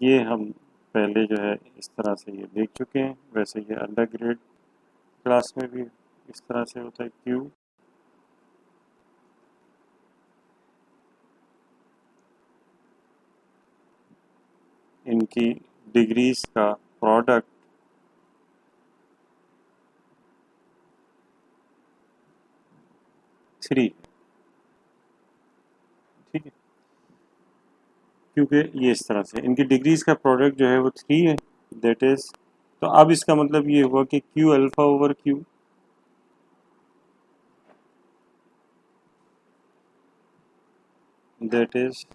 ये हम पहले जो है इस तरह से ये देख चुके हैं, वैसे ये अंडर ग्रेड क्लास में भी इस तरह से होता है। Q इनकी डिग्रीज का प्रोडक्ट थ्री, ठीक है, क्योंकि ये इस तरह से इनकी डिग्रीज का प्रोडक्ट जो है वो थ्री है, दैट इज, तो अब इसका मतलब ये हुआ कि Q alpha over Q that is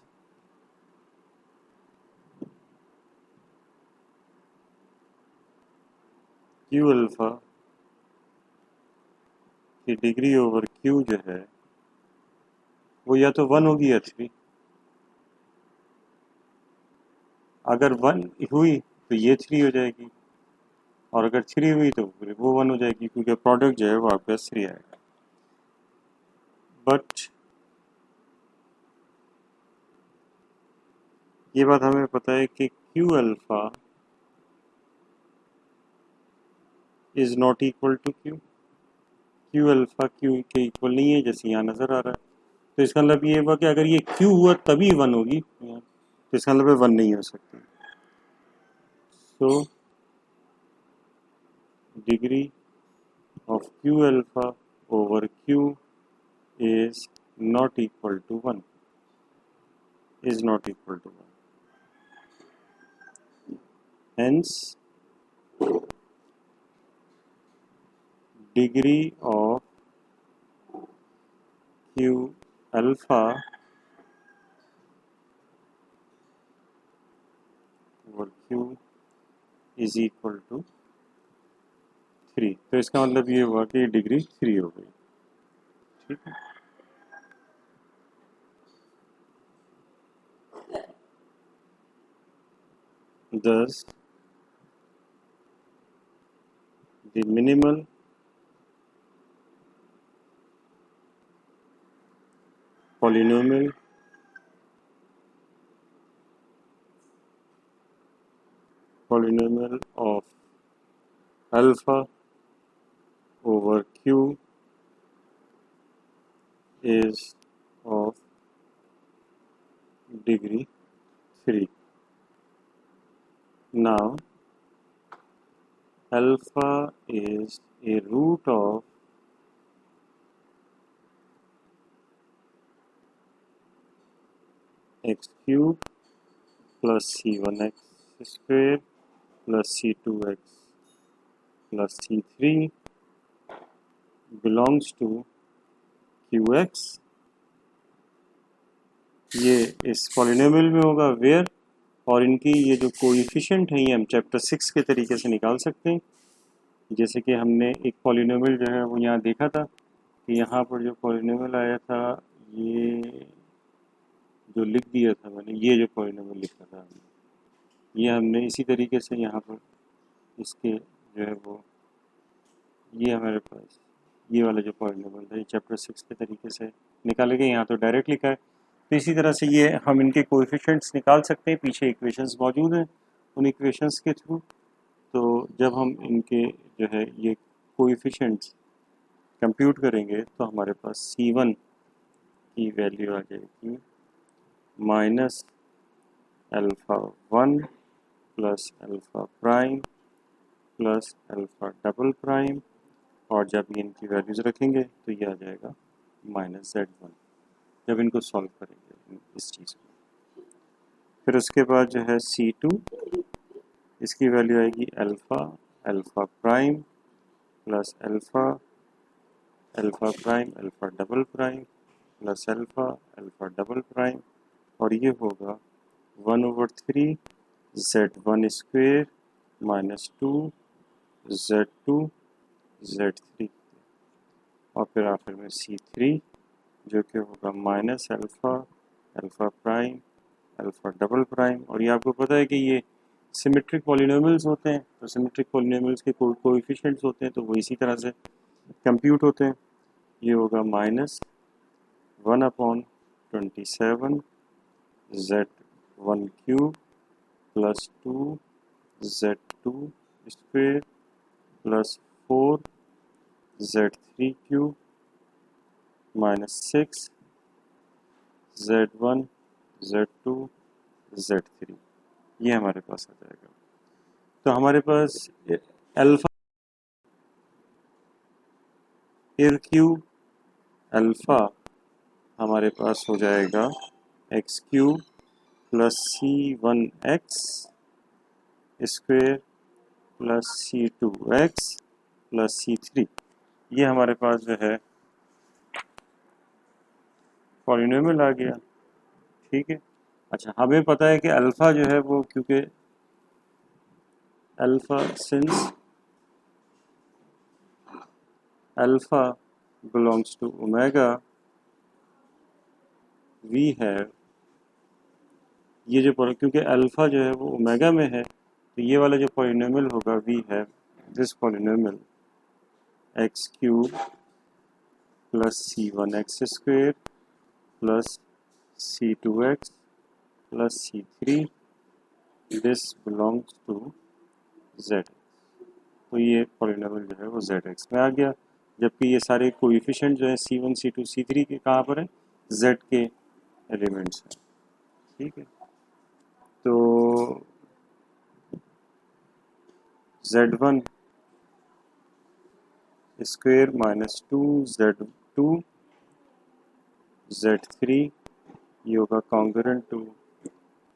Q alpha की डिग्री ओवर Q जो है वो या तो वन होगी या थ्री। अगर वन हुई तो ये थ्री हो जाएगी, और अगर थ्री हुई तो फिर वो वन हो जाएगी, क्योंकि प्रोडक्ट जो है वो आपका थ्री आएगा। बट ये बात हमें पता है कि Q alpha is not equal to Q alpha Q के इक्वल नहीं है, जैसे यहाँ नज़र आ रहा है। तो इसका मतलब ये हुआ कि अगर ये Q हुआ तभी वन होगी, तो इसका मतलब वन नहीं हो सकती। So degree of Q alpha over Q is not equal to 1, is not equal to 1. Hence degree of Q alpha over Q is equal to 3। तो इसका मतलब ये हुआ कि डिग्री 3 हो गई, ठीक है। Thus the minimal polynomial of alpha over Q is of degree 3. Now alpha is a root of x cube plus c1x square plus c2x plus c3 belongs to qx। ये इस पॉलिनोमियल में होगा where, और इनकी ये जो coefficient हैं ये हम चैप्टर 6 के तरीके से निकाल सकते हैं। जैसे कि हमने एक पॉलिनोमियल जो है वो यहाँ देखा था कि यहाँ पर जो पॉलिनोमियल आया था, ये जो लिख दिया था मैंने, ये जो पॉलिनोमियल लिखा था हमने, ये हमने इसी तरीके से यहाँ पर इसके जो है वो, ये हमारे पास ये वाला जो पॉलिनोमियल था ये चैप्टर 6 के तरीके से निकाले गए, यहाँ तो डायरेक्ट लिखा है। तो इसी तरह से ये हम इनके कोएफिशिएंट्स निकाल सकते हैं, पीछे इक्वेशंस मौजूद हैं उन इक्वेशंस के थ्रू। तो जब हम इनके जो है ये कोएफिशिएंट्स कंप्यूट करेंगे तो हमारे पास C1 की वैल्यू आ जाएगी minus alpha 1 plus alpha prime plus alpha double prime, और जब ये इनकी वैल्यूज़ रखेंगे तो ये आ जाएगा माइनस Z1 जब इनको सॉल्व करेंगे इस चीज़ को। फिर उसके बाद जो है C2, इसकी वैल्यू आएगी alpha alpha prime plus alpha alpha prime alpha double prime plus alpha alpha double prime, और ये होगा 1/3 Z1 square minus 2 Z2 Z3, और फिर आखिर में C3 जो कि होगा minus alpha alpha prime alpha double prime. और ये आपको पता है कि ये सिमेट्रिक पॉलिनोमियल्स होते हैं, तो सिमेट्रिक पॉलिनोमियल्स के कोएफिशिएंट्स होते हैं, तो वो इसी तरह से कंप्यूट होते हैं। ये होगा -1/27 Z1 cube plus 2 Z2 square plus 4 Z3 cube minus 6 Z1 Z2 Z3, ये हमारे पास आ जाएगा। तो हमारे पास अल्फ़ा क्यूब अल्फ़ा हमारे पास हो जाएगा x cube plus C1x square plus C2x plus C3, ये हमारे पास जो है पॉलिनोमियल आ गया। ठीक है, अच्छा हमें पता है कि अल्फ़ा जो है वो, क्योंकि alpha since alpha belongs to omega we have, ये जो क्योंकि अल्फ़ा जो है वो ओमेगा में है, तो ये वाला जो पॉलिनोमियल होगा we have this polynomial x cube plus C1x square plus C2x plus C3 this belongs to Z, तो ये पॉलिनोमियल जो है वो ZX में आ गया, जबकि ये सारे कोएफिशिएंट जो है C1 C2 C3 के कहाँ पर है, Z के एलिमेंट्स हैं। ठीक है, तो Z1 square minus 2 Z2 Z3, ये होगा कॉन्ग्रुएंट टू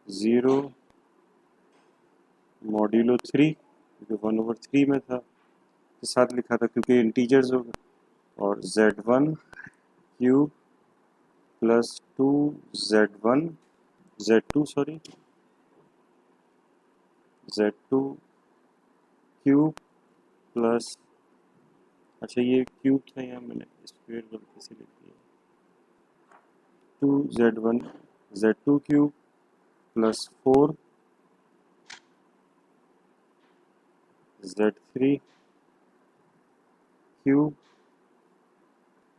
0 मॉड्यूलो 3, जो 1/3 में था के साथ लिखा था क्योंकि इंटीजर्स होगा, और Z1 cube plus 2 Z2 Z2 cube plus, अच्छा ये क्यूब था, यहाँ मैंने स्क्वायर गलती से लिख दिया, 2Z1 Z2 cube plus 4 Z3 cube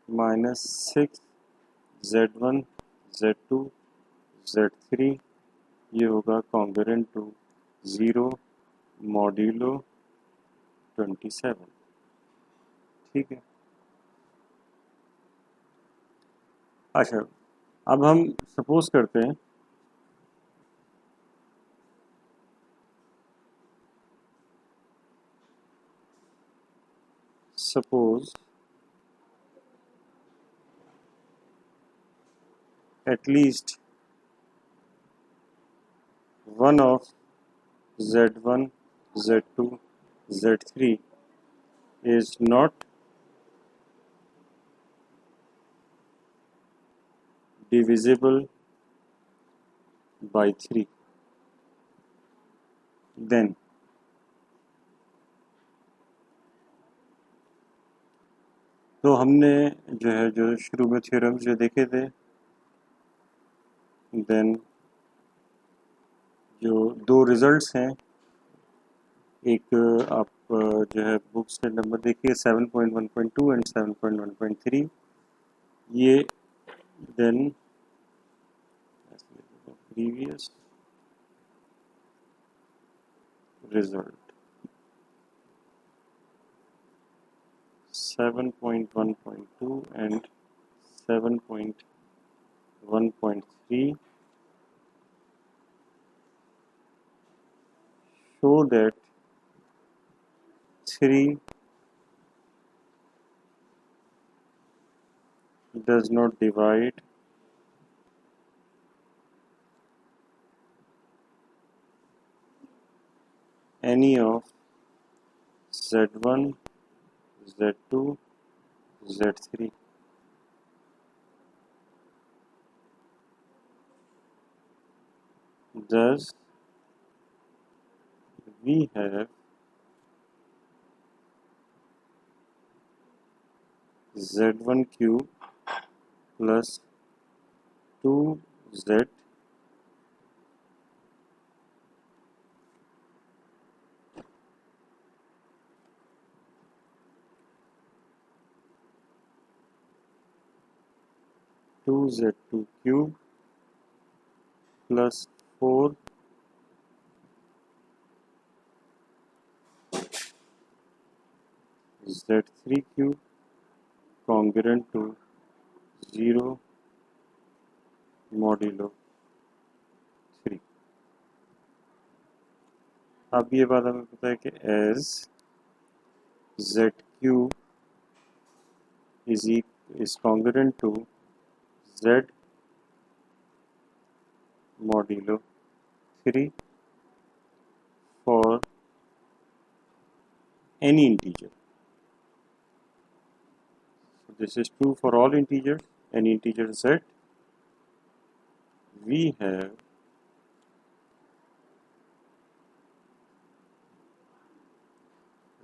minus 6 Z1 Z2 Z3, ये होगा कॉन्ग्रुएंट टू 0 मॉड्यूलो 27। ठीक है, अच्छा अब हम सपोज करते हैं suppose at least one of Z1 Z2 Z3 is not divisible by 3, then तो हमने जो है जो शुरू में थ्योरम्स जो देखे थे, देन जो दो रिजल्ट्स हैं, एक आप जो है बुक्स के नंबर देखिए 7.1.2 एंड 7.1.3, ये then previous result 7.1.2 and 7.1.3 show that 3 does not divide any of Z1 Z2 Z3. Thus we have Z1 cube plus 2Z Z2 cube plus 4 Z3 cube congruent to 0 modulo 3. अब ये बात हमें पता है कि as Z cube is congruent to Z modulo 3 for any integer. So this is true for all integers, any integer Z. We have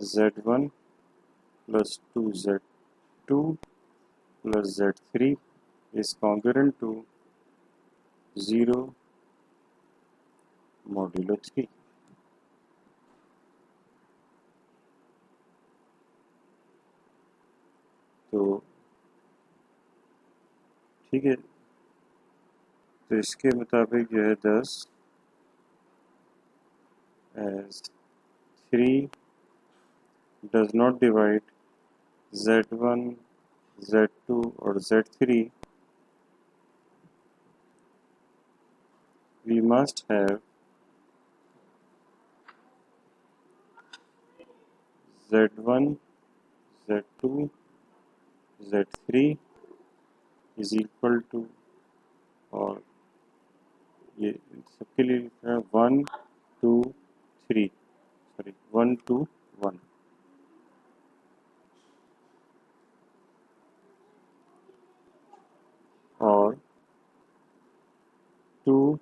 Z1 plus 2Z2 plus Z3 is congruent to 0 modulo 3. तो ठीक है, तो इसके मुताबिक जो है 10 as 3 does not divide Z1, Z2 और Z3, we must have Z1, Z2, Z3 is equal to, और ये सबके लिए लिखना है 1 2 3, सॉरी 1 2 1, और 2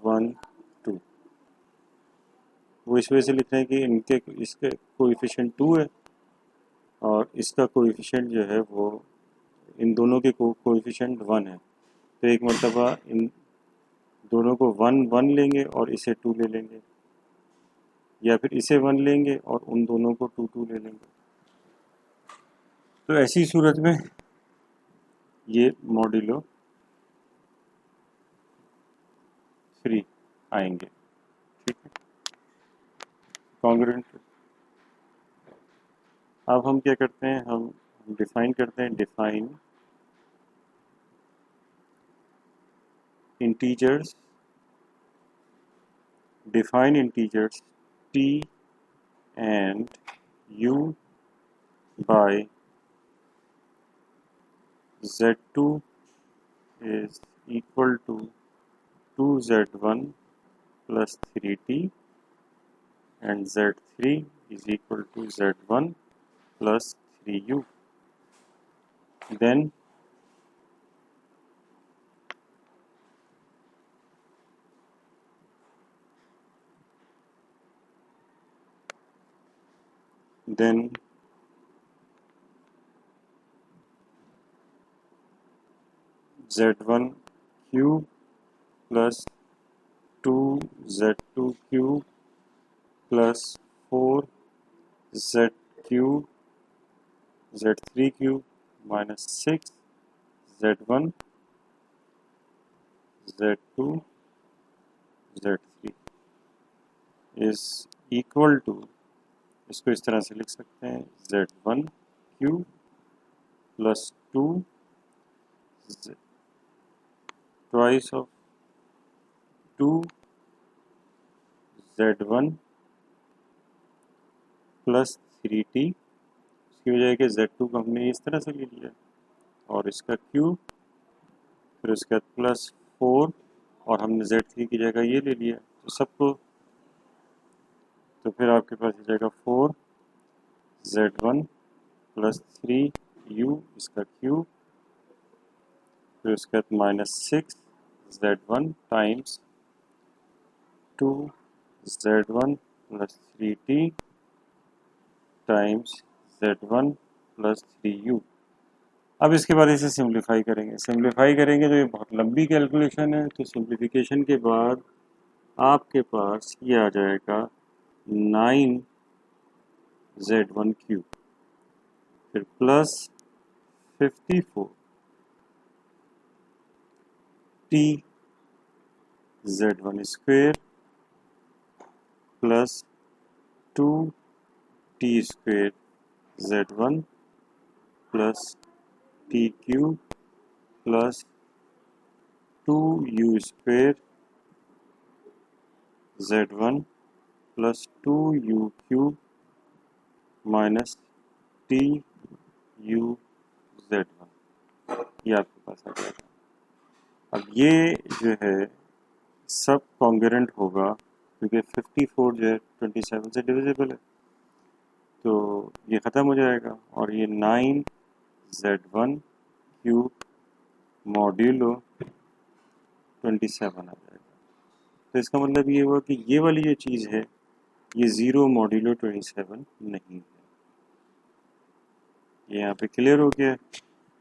1 2. वो इस वजह से लिख रहे हैं कि इनके इसके कोएफिशिएंट 2 है और इसका कोएफिशिएंट जो है वो इन दोनों के कोएफिशिएंट 1 है. तो एक मरतबा इन दोनों को 1 1 लेंगे और इसे 2 ले लेंगे, या फिर इसे 1 लेंगे और उन दोनों को 2 2 ले लेंगे. तो ऐसी सूरत में ये मॉड्यूलो 3 आएंगे. ठीक है, कॉन्ग्रुएंट. अब हम क्या करते हैं, हम डिफाइन करते हैं, define integers, define integers t and u by z2 is equal to 2z1 plus 3t and z3 is equal to z1 plus 3u. Then z1 cube plus 2z2 cube plus 4z cube z3 cube minus 6 z1 z2 z3 is equal to, इसको इस तरह से लिख सकते हैं, z1 cube plus 2 twice of 2 z1 plus 3t. इसकी वजह है कि z2 को हमने इस तरह से ले लिया और इसका क्यूब, फिर उसके बाद प्लस 4 और हमने z3 की जगह ये ले लिया, तो सबको, तो फिर आपके पास हो जाएगा 4 z1 प्लस 3u इसका क्यूब, फिर उसके बाद -6z1 times 2z1 plus 3t times z1 plus 3u। अब इसके बाद इसे सिंप्लीफाई करेंगे तो ये बहुत लंबी कैलकुलेशन है, तो सिंप्लीफिकेशन के बाद आपके पास ये आ जाएगा 9z1 क्यूब, फिर plus 54t z1 square plus 2t square z1 plus t cube plus 2u square z1 plus 2u cube minus T U z1, ये आपके पास आ जाएगा। अब ये जो है सब कॉन्ग्रुएंट होगा क्योंकि 54 जो है 27 से डिविजिबल है, तो ये ख़त्म हो जाएगा और ये 9z1 क्यूब मॉड्यूलो 27 आ जाएगा। तो इसका मतलब ये हुआ कि ये वाली जो चीज़ है ये 0 मॉड्यूलो 27 नहीं है। ये यहाँ पे क्लियर हो गया,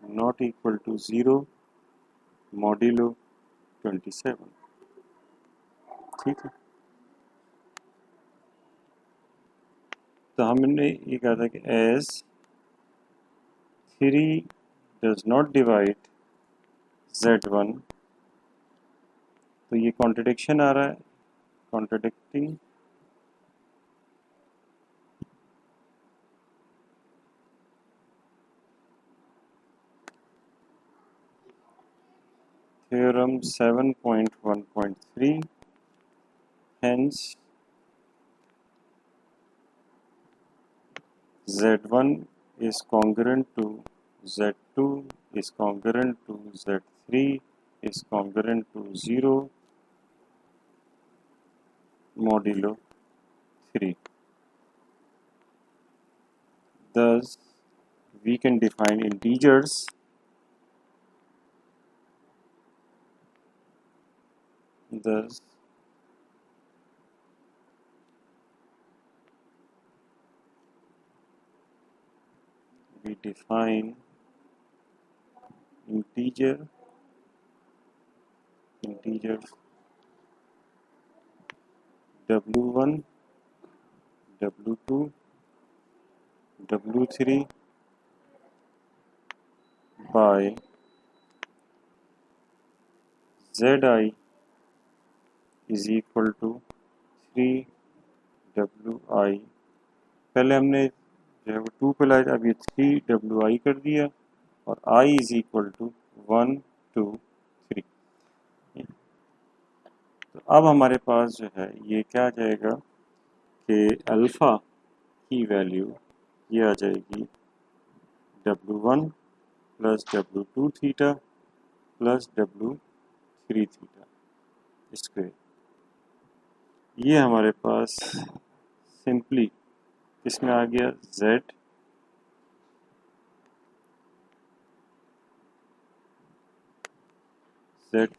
नॉट इक्वल टू 0 मॉड्यूलो 27। ठीक है, तो हमने ये कहा था कि as 3 does not divide z1, तो ये कॉन्ट्रडिक्शन आ रहा है, contradicting theorem 7.1.3, hence z1 is congruent to z2 is congruent to z3 is congruent to 0 modulo 3. Thus we can define integers thus we define integers w1 w2 w3 by zi is equal to 3wi, पहले हमने जो है वो 2 पे लाया, अब ये 3wi कर दिया और i इज इक्वल टू 1 2 3। तो अब हमारे पास जो है ये क्या आ जाएगा कि अल्फ़ा की वैल्यू ये आ जाएगी w1 plus w2 theta plus w3 theta square. ये हमारे पास सिंपली इसमें आ गया z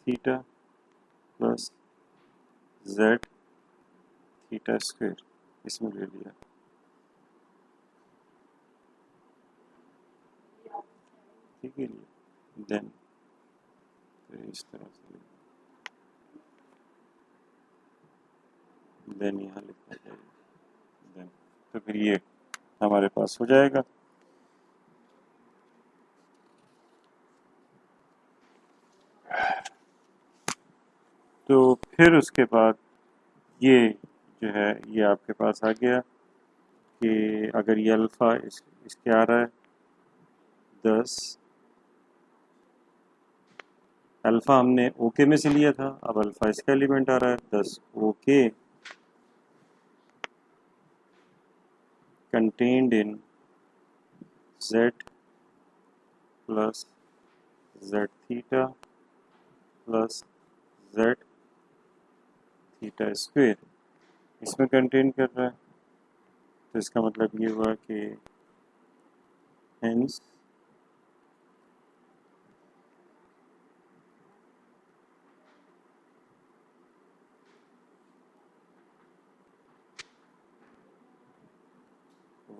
theta plus z theta square इसमें ले लिया। ठीक है, देन इस तरह से देन यहाँ लिखना चाहिए देन, तो फिर ये हमारे पास हो जाएगा। तो फिर उसके बाद ये जो है ये आपके पास आ गया कि अगर ये अल्फ़ा इसके आ रहा है 10, अल्फ़ा हमने ओके में से लिया था, अब अल्फ़ा इसका एलिमेंट आ रहा है 10 okay contained in z plus z theta plus z theta square इसमें कंटेन कर रहा है। तो इसका मतलब ये हुआ कि hence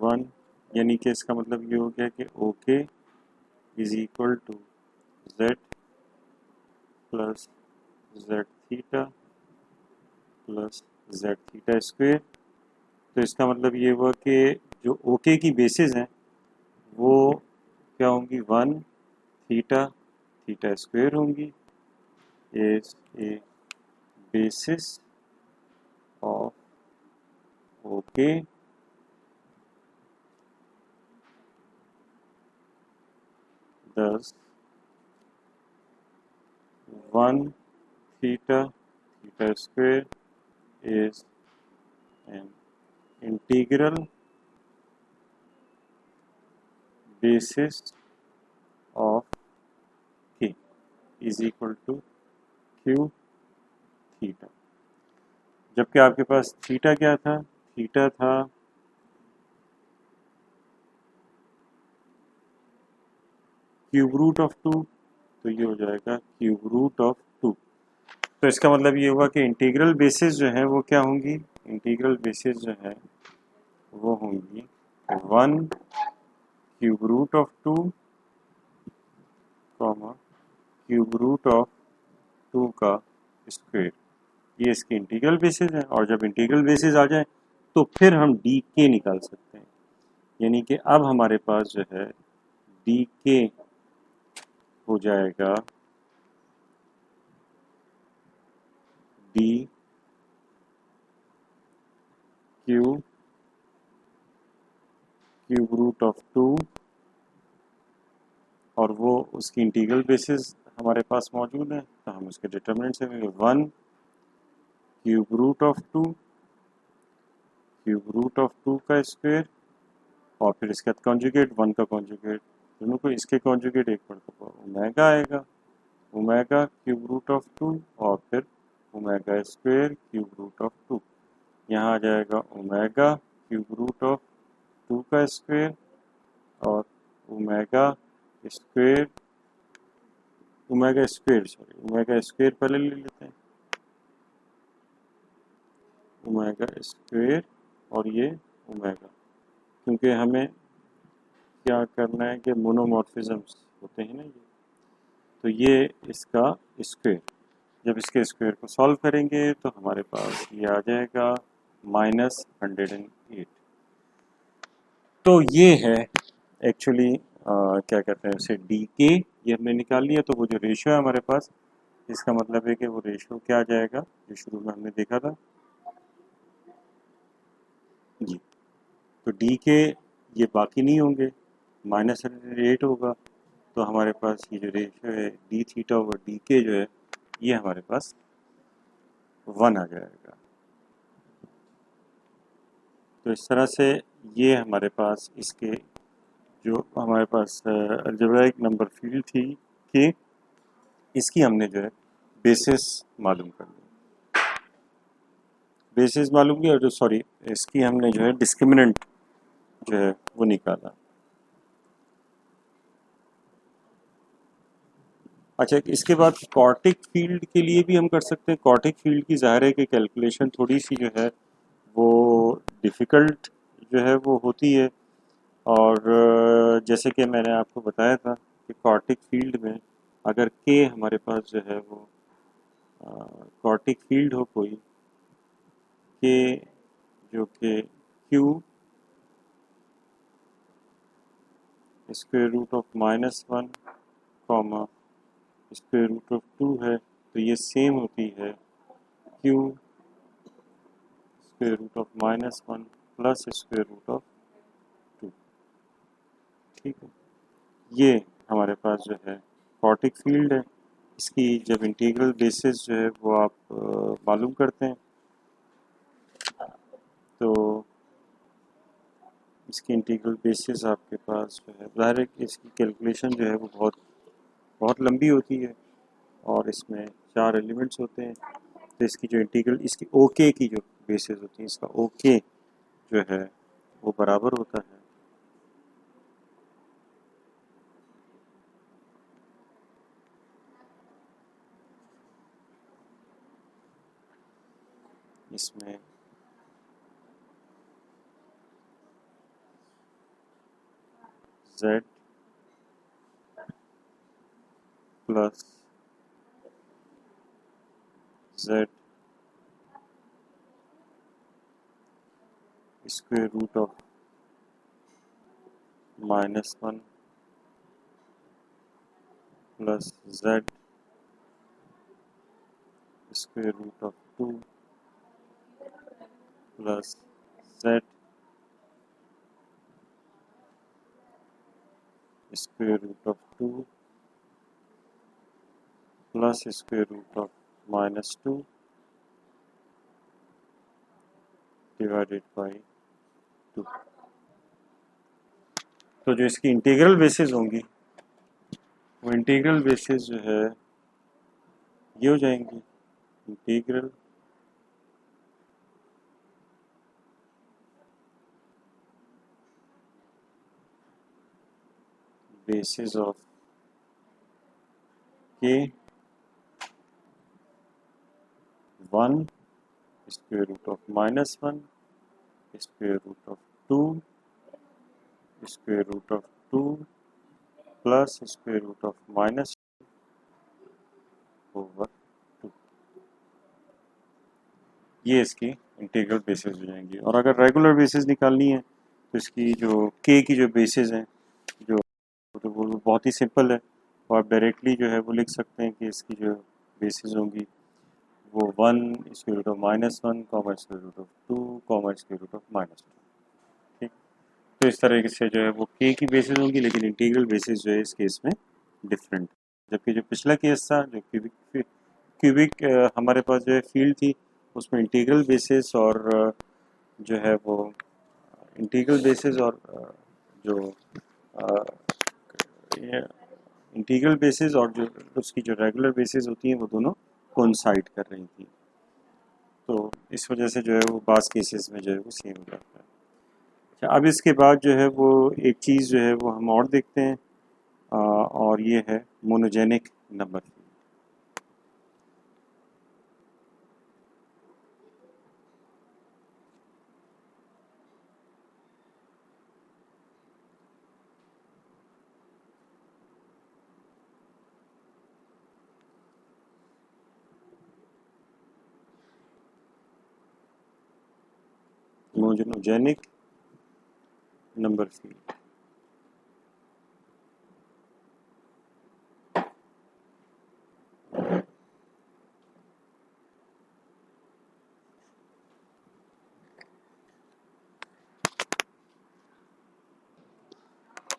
वन, यानी कि इसका मतलब ये हो गया कि O K is equal to Z plus Z theta plus Z theta square. तो इसका मतलब ये हुआ कि जो ओके की बेसिस हैं वो क्या होंगी, वन थीटा थीटा स्क्वेयर होंगी, is a basis of okay thus one theta theta square is an integral basis of k is equal to q theta। जबकि आपके पास थीटा क्या था, थीटा था क्यूब रूट ऑफ टू, तो ये हो जाएगा क्यूब रूट ऑफ टू। तो इसका मतलब ये हुआ कि इंटीग्रल बेसिस जो है वो क्या होंगी, इंटीग्रल बेसिस जो है वो होंगी one cube root of two comma cube root of two का स्क्वायर, ये इसकी इंटीग्रल बेसिस है। और जब इंटीग्रल बेसिस आ जाए तो फिर हम डी के निकाल सकते हैं, यानी कि अब हमारे पास जो है डी के हो जाएगा D Q cube root of two, और वो उसकी इंटीग्रल बेसिस हमारे पास मौजूद है, तो हम उसके डिटर्मिनेंट से one cube root of two cube root of two का स्क्वायर, और फिर इसके बाद कॉन्जुगेट वन का कॉन्जुगेट, दोनों को इसके कॉन्जुगेट एक पर ओमेगा आएगा, omega cube root of two और फिर omega square cube root of two. यहाँ आ जाएगा omega cube root of two का स्क्वायर और ओमेगा स्क्वायर, ओमेगा स्क्वायर पहले ले लेते हैं, ओमेगा स्क्वायर और ये ओमेगा, क्योंकि हमें क्या करना है कि मोनोमॉर्फिज्म्स होते हैं ना ये, तो ये इसका स्क्वायर, जब इसके स्क्वायर को सॉल्व करेंगे तो हमारे पास ये आ जाएगा -108। तो ये है एक्चुअली क्या कहते हैं उसे डी के, ये हमने निकाल लिया। तो वो जो रेशियो है हमारे पास, इसका मतलब है कि वो रेशियो क्या आ जाएगा जो शुरू में हमने देखा था जी। तो डी के ये बाकी नहीं होंगे, -108 होगा, तो हमारे पास ये जो रेशियो है डी थीटा ओवर डी के जो है ये हमारे पास 1 आ जाएगा। तो इस तरह से ये हमारे पास इसके जो हमारे पास अलजेब्राइक नंबर फील्ड थी कि इसकी हमने जो है बेसिस मालूम कर ली, बेसिस मालूम किया, और जो सॉरी इसकी हमने जो है डिस्क्रिमिनेंट जो है वो निकाला। अच्छा, इसके बाद कॉर्टिक फील्ड के लिए भी हम कर सकते हैं। कॉर्टिक फील्ड की ज़ाहिर है कि कैलकुलेशन थोड़ी सी जो है वो डिफ़िकल्ट जो है वो होती है, और जैसे कि मैंने आपको बताया था कि कॉर्टिक फील्ड में अगर के हमारे पास जो है वो कॉर्टिक फील्ड हो कोई के जो कि Q square root of -1 comma square root of 2 है, तो ये सेम होती है Q square root of -1 plus square root of 2। ठीक है, ये हमारे पास जो है कॉर्टिक फील्ड है। इसकी जब इंटीग्रल बेसिस जो है वो आप मालूम करते हैं तो इसकी इंटीग्रल बेसिस आपके पास जो है, ज़ाहिर है कि इसकी कैलकुलेशन जो है वो बहुत बहुत लंबी होती है और इसमें 4 एलिमेंट्स होते हैं। तो इसकी जो इंटीग्रल, इसकी ओके की जो बेसिस होती है, इसका ओके जो है वो बराबर होता है इसमें z plus z square root of -1 plus z square root of 2 plus z square root of 2 plus square root of -2 divided by 2। तो जो इसकी इंटीग्रल बेसिस होंगी वो इंटीग्रल बेसिस जो है ये हो जाएंगी integral basis of k 1 square root of -1 square root of 2 square root of 2 plus square root of -2 over 2। ये इसकी इंटीग्रल बेसिस हो जाएंगी। और अगर रेगुलर बेसिस निकालनी है तो इसकी जो k की जो बेसिस हैं जो तो वो बहुत ही सिंपल है, और आप डायरेक्टली जो है वो लिख सकते हैं कि इसकी जो बेसिस होंगी वो 1 square root of -1 comma square root of 2 comma square root of -2। ठीक, तो इस तरह से जो है वो k की बेसिस होंगी, लेकिन इंटीग्रल बेसिस जो है इस केस में डिफरेंट। जबकि जो पिछला केस था जो क्यूबिक हमारे पास जो है फील्ड थी उसमें इंटीग्रल बेसिस और जो है वो इंटीग्रल बेसिस और जो इंटीग्रल बेसिस और जो उसकी जो रेगुलर बेसिस होती हैं वो दोनों कोइंसाइड कर रही थी। तो इस वजह से जो है वो बास केसेस में जो है वो सेम हो जाता है। अच्छा, अब इसके बाद जो है वो एक चीज़ जो है वो हम और देखते हैं, और ये है monogenic number. Monogenic number field.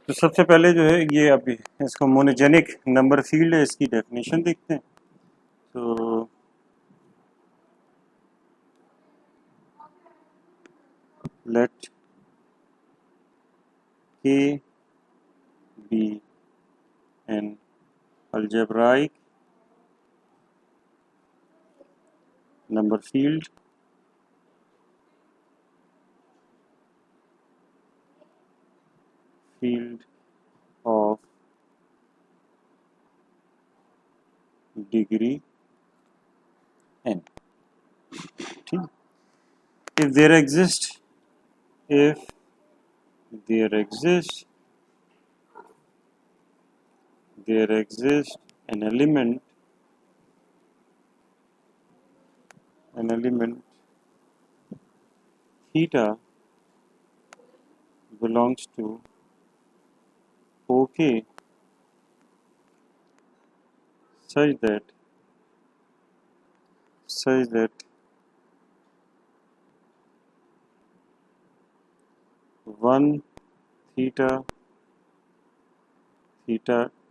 तो सबसे पहले जो है ये अभी इसको मोनोजेनिक नंबर फील्ड है, इसकी डेफिनेशन देखते हैं। तो late k be an algebraic number field of degree n। ठीक, if there exists an element theta belongs to OK such that 1 theta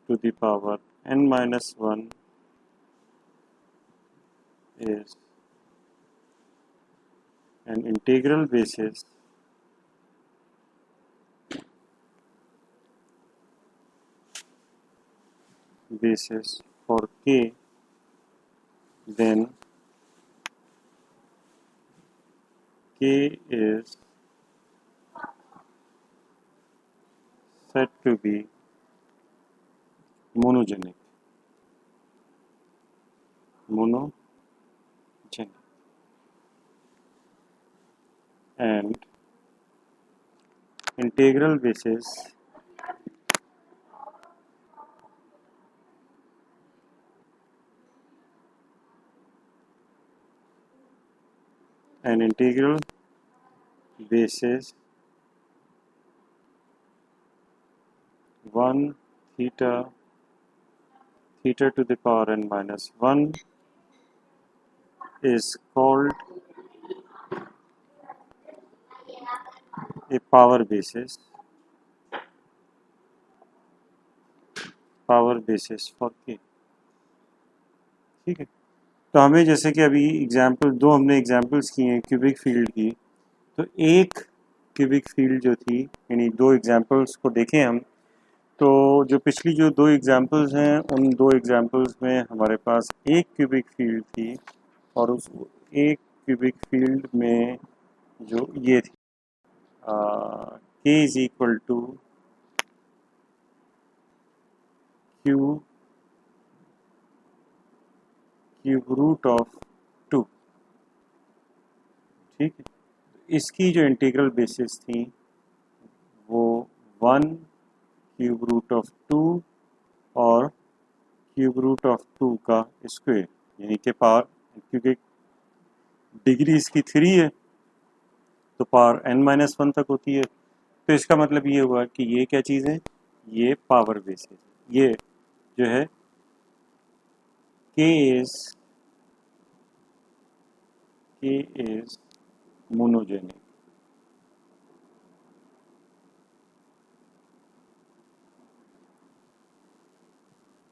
to the power n minus 1 is an integral basis for k, then k is said to be monogenic। and integral basis and integral basis 1 theta to the power n minus 1 is called a power basis for k। ठीक है, तो हमें जैसे कि अभी example दो हमने examples किए हैं क्यूबिक फील्ड की, तो एक क्यूबिक फील्ड जो थी, यानी दो एग्जाम्पल्स को देखें हम, तो जो पिछली जो दो एग्जाम्पल्स हैं उन दो एग्जाम्पल्स में हमारे पास एक क्यूबिक फील्ड थी और उस एक क्यूबिक फील्ड में जो ये थी k is equal to cube root of 2। ठीक है, इसकी जो इंटीग्रल बेसिस थी वो 1 क्यूब रूट ऑफ 2 और क्यूब रूट ऑफ 2 का स्क्वायर, यानी कि पावर, क्योंकि डिग्री इसकी 3 है तो पावर n माइनस 1 तक होती है। तो इसका मतलब ये हुआ कि ये क्या चीज़ है, ये पावर बेसिस, ये जो है k is monogenic.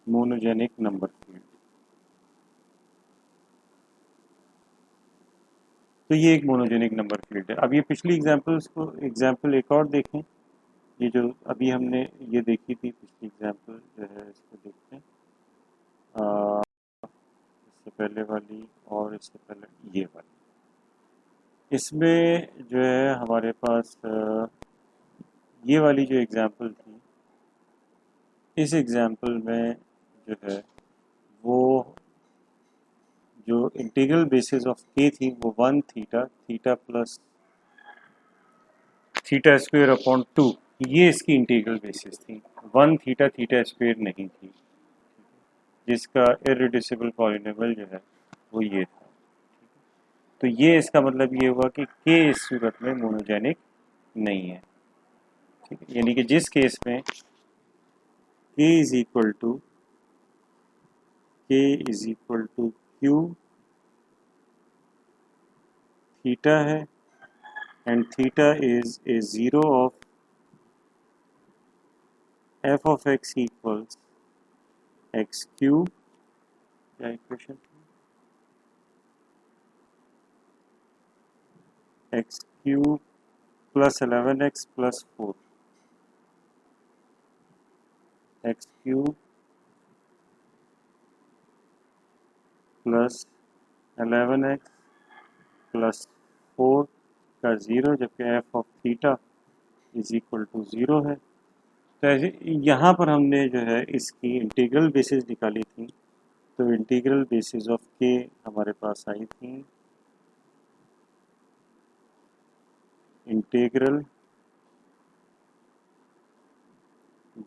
Monogenic number field, तो ये एक मोनोजेनिक नंबर फील्ड है। अब ये पिछली एग्जांपल्स को, एग्जांपल एक और देखें, ये जो अभी हमने ये देखी थी पिछली एग्जांपल जो है, इसको देखते हैं, इससे पहले वाली और इससे पहले ये वाली। इसमें जो है हमारे पास ये वाली जो एग्जांपल थी, इस एग्जांपल में जो है वो जो इंटीग्रल बेसिस ऑफ k थी वो 1 theta plus theta square upon 2, ये इसकी इंटीग्रल बेसिस थी। 1 थीटा स्क्वायर नहीं थी, जिसका इररिड्यूसिबल पॉलिनोमियल जो है वो ये था। तो ये इसका मतलब ये हुआ कि k इस सूरत में मोनोजेनिक नहीं है। ठीक है, यानी कि जिस केस में k is equal to Q theta है and theta is a zero of f of x equals x cube, क्या equation, x cube plus 11x plus 4, x cube plus 11x plus 4 का ज़ीरो, जबकि f of theta is equal to 0 है। तो ऐसे यहाँ पर हमने जो है इसकी इंटीग्रल बेसिस निकाली थी, तो इंटीग्रल बेसिस ऑफ k हमारे पास आई थी इंटीग्रल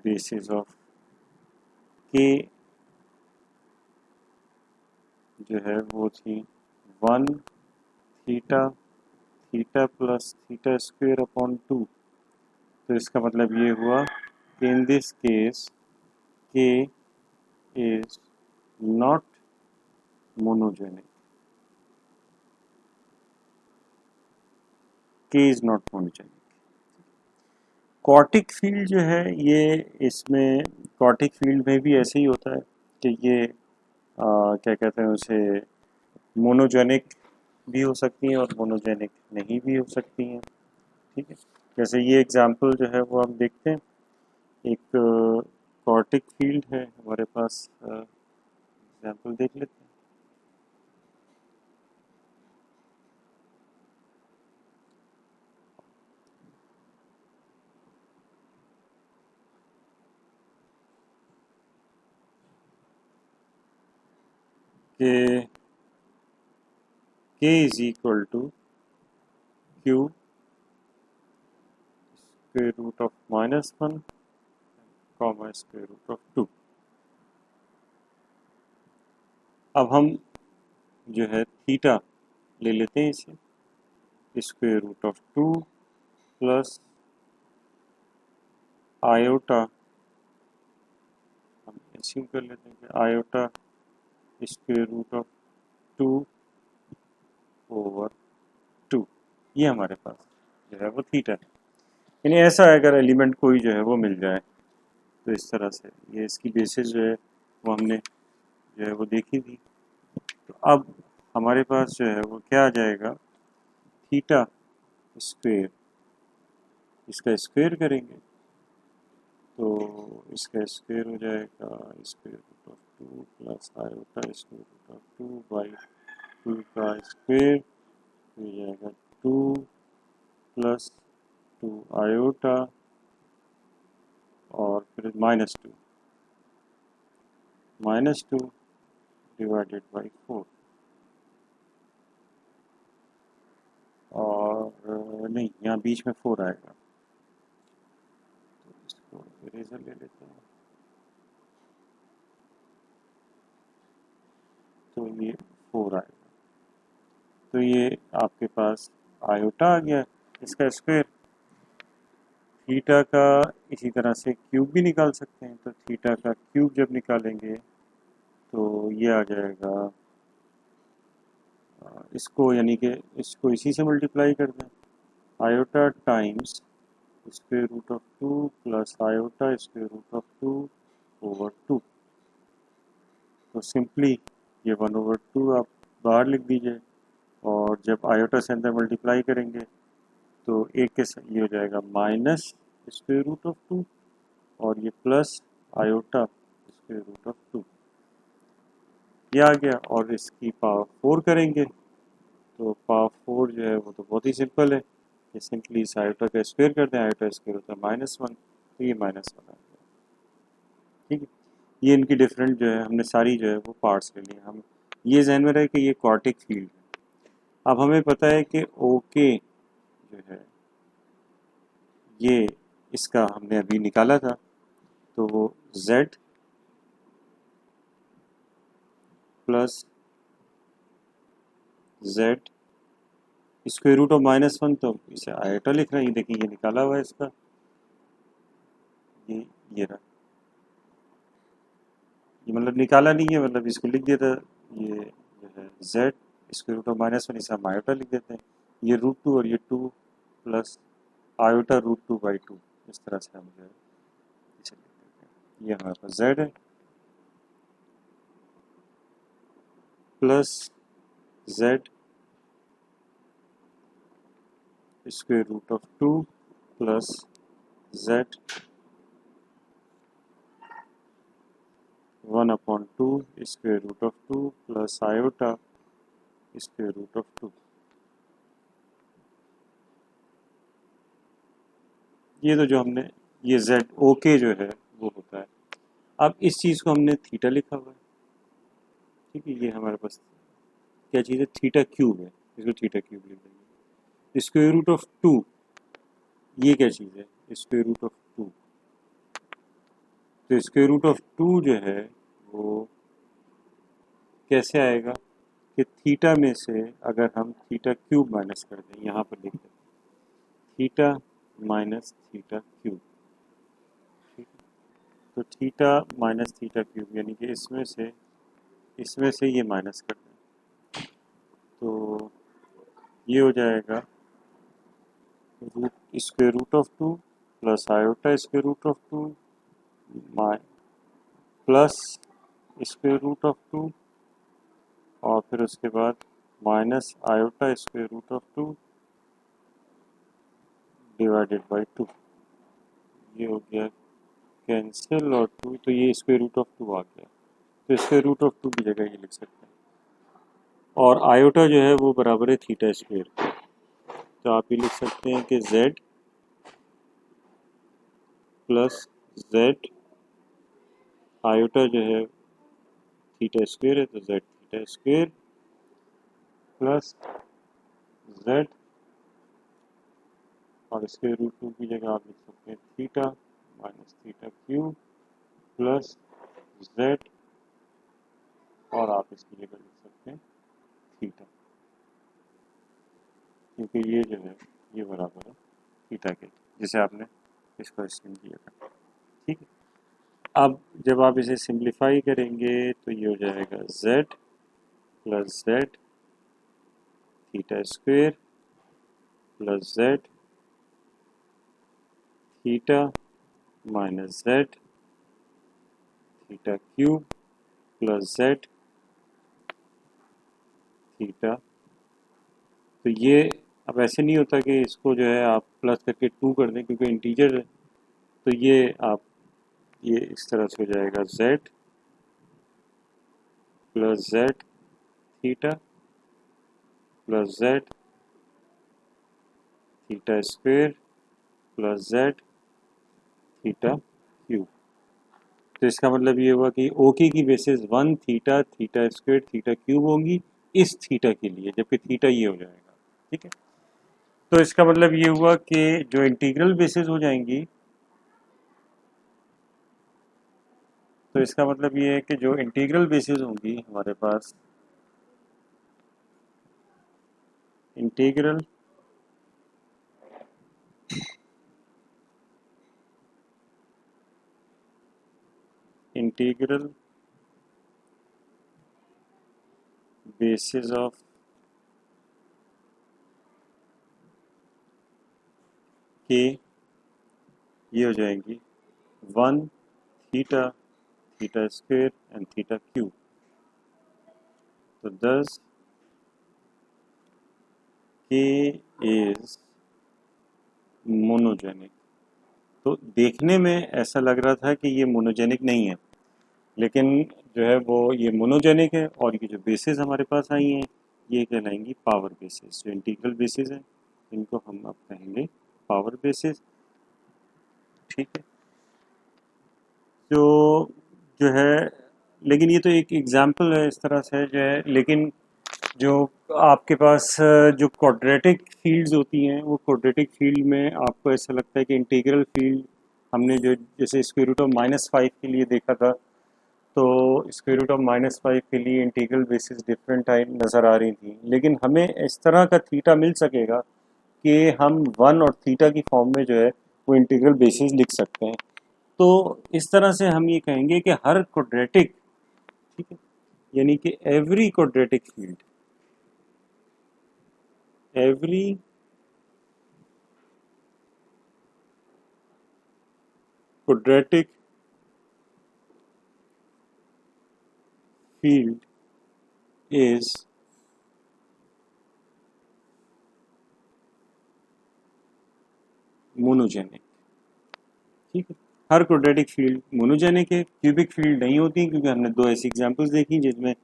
बेसिस ऑफ k जो है वो थी 1 theta plus theta square upon 2। तो इसका मतलब ये हुआ कि in this case k is not monogenic, k is not monogenic. Quartic field जो है ये, इसमें क्वार्टिक फील्ड में भी ऐसे ही होता है कि ये क्या कहते हैं उसे, मोनोजेनिक भी हो सकती हैं और मोनोजेनिक नहीं भी हो सकती हैं। ठीक है, जैसे ये एग्जांपल जो है वो हम देखते हैं, एक क्वार्टिक फील्ड है हमारे पास, एग्जांपल देख लेते हैं। कि k is equal to Q square root of -1 comma square root of 2। अब हम जो है थीटा ले लेते हैं इसे, square root of 2 plus iota, हम एज्यूम कर लेते हैं कि iota square root of 2 over 2, ये हमारे पास जो है वो थीटा है। यानी ऐसा है अगर एलिमेंट कोई जो है वो मिल जाए तो इस तरह से, ये इसकी बेसिस जो है वो हमने जो है वो देखी थी। तो अब हमारे पास जो है वो क्या आ जाएगा, थीटा स्क्वायर, इसका स्क्वायर करेंगे तो इसका स्क्वायर हो जाएगा square root of 2 plus iota square root of 2 by 2 का स्क्वायर हो जाएगा 2 प्लस 2 आयोटा और फिर -2 डिवाइडेड बाई 4, और नहीं यहाँ बीच में 4 आएगा तो इसको इरेजर ले लेते हैं। तो ये 4 आएगा, तो ये आपके पास आयोटा आ गया, इसका स्क्वायर। थीटा का इसी तरह से क्यूब भी निकाल सकते हैं, तो थीटा का क्यूब जब निकालेंगे तो ये आ जाएगा, इसको यानी कि इसको इसी से मल्टीप्लाई कर दें, iota times square root of 2 plus iota square root of 2 over 2। तो सिंपली ये 1/2 आप बाहर लिख दीजिए, और जब आयोटा से अंदर मल्टीप्लाई करेंगे तो एक के ये हो जाएगा माइनस स्क्वायर रूट ऑफ 2 और ये plus iota square root of 2, ये आ गया। और इसकी पावर 4 करेंगे तो पावर 4 जो है वो तो बहुत ही सिंपल है कि सिंपली इस आयोटा का स्क्वायर कर दें, आयोटा स्क्वायर होता है -1, तो ये -1 आ गया। ठीक है, ये इनकी डिफरेंट जो है हमने सारी जो है वो पार्ट्स ले लिए। हम ये जहन में रहे कि ये क्वार्टिक फील्ड है। अब हमें पता है कि ओके जो है ये इसका हमने अभी निकाला था, तो वो z plus z square root of -1, तो इसे आयोटा लिख रहे हैं, ये देखिए ये निकाला हुआ है इसका, ये रहा, ये मतलब निकाला नहीं है, मतलब इसको लिख दिया था, ये जो है z स्क्वायर रूट ऑफ -1, इसे हम आयोटा लिख देते हैं, ये √2 और ये 2 प्लस आयोटा √2/2, इस तरह से हम जो है इसे लिख देते हैं। ये हमारे पास z है plus z square root of 2 plus z 1/2 square root of 2 plus iota square root of 2। ये तो जो हमने ये z ओके जो है वो होता है। अब इस चीज़ को हमने थीटा लिखा हुआ है, ठीक है, ये हमारे पास क्या चीज़ है, थीटा क्यूब है, इसको थीटा क्यूब लिख देंगे। स्क्वायर रूट ऑफ 2 ये क्या चीज़ है, स्क्वायर रूट ऑफ 2, तो स्क्वायर रूट ऑफ 2 जो है वो कैसे आएगा कि थीटा में से अगर हम थीटा क्यूब माइनस कर दें, यहाँ पर लिख दें थीटा माइनस थीटा क्यूब, ठीक है, तो थीटा माइनस थीटा क्यूब यानी कि इसमें से ये माइनस कर दें तो ये हो जाएगा square root of 2 plus iota square root of 2 plus square root of 2 और फिर उसके बाद minus iota square root of 2 divided by 2, ये हो गया कैंसिल, और 2 तो ये स्क्वायर रूट ऑफ 2 आ गया, तो स्क्वायर रूट ऑफ 2 की जगह ये लिख सकते हैं। और आयोटा जो है वो बराबर है थीटा स्क्वायर, तो आप ये लिख सकते हैं कि z प्लस z आयोटा जो है थीटा स्क्वायर है, तो z theta square plus z और स्क्वायर रूट 2 की जगह आप लिख सकते हैं theta minus theta cube plus Z, और आप इसकी जगह लिख सकते हैं थीटा, क्योंकि ये जो है ये बराबर है थीटा के, जिसे आपने इसको एक्सटेंड किया था। ठीक है, अब जब आप इसे सिंप्लीफाई करेंगे तो ये हो जाएगा z plus Z theta square plus Z theta minus Z theta cube plus Z theta. तो ये अब ऐसे नहीं होता कि इसको जो है आप प्लस करके 2 कर दें, क्योंकि इंटीजर है, तो ये आप ये इस तरह से हो जाएगा z plus Z theta plus Z theta square plus Z theta cube. तो इसका मतलब ये हुआ कि ओके की basis 1 theta theta square theta cube होंगी इस थीटा के लिए, जबकि थीटा ये हो जाएगा। ठीक है, तो इसका मतलब ये हुआ कि जो इंटीग्रल बेसिस हो जाएंगी, तो इसका मतलब ये है कि जो इंटीग्रल बेसिस होंगी हमारे पास, इंटीग्रल इंटीग्रल बेसिस ऑफ के ये हो जाएंगी 1 theta theta square and theta cube. तो दस के इज मोनोजेनिक। तो देखने में ऐसा लग रहा था कि ये मोनोजेनिक नहीं है, लेकिन जो है वो ये मोनोजेनिक है, और ये जो बेसिस हमारे पास आई हैं ये कहलाएंगी पावर बेसिस। जो इंटीग्रल बेसिस है इनको हम अब कहेंगे पावर बेसिस। ठीक है, तो जो है, लेकिन ये तो एक एग्जाम्पल है, इस तरह से जो है, लेकिन जो आपके पास जो क्वाड्रेटिक फील्ड्स होती हैं, वो क्वाड्रेटिक फील्ड में आपको ऐसा लगता है कि इंटीग्रल फील्ड हमने जो जैसे स्क्वायर रूट ऑफ -5 के लिए देखा था, तो स्क्वायर रूट ऑफ -5 के लिए इंटीग्रल बेसिस डिफरेंट टाइप नज़र आ रही थी, लेकिन हमें इस तरह का थीटा मिल सकेगा कि हम 1 और थीटा की फॉर्म में जो है वो इंटीग्रल बेसिस लिख सकते हैं। तो इस तरह से हम ये कहेंगे कि हर क्वाड्रेटिक, ठीक है, यानी कि every quadratic field, every quadratic field is monogenic. ठीक है, हर क्वाड्रेटिक फील्ड मोनोजेनिक है, क्यूबिक फील्ड नहीं होती, क्योंकि हमने दो ऐसी एग्जांपल्स देखी जिसमें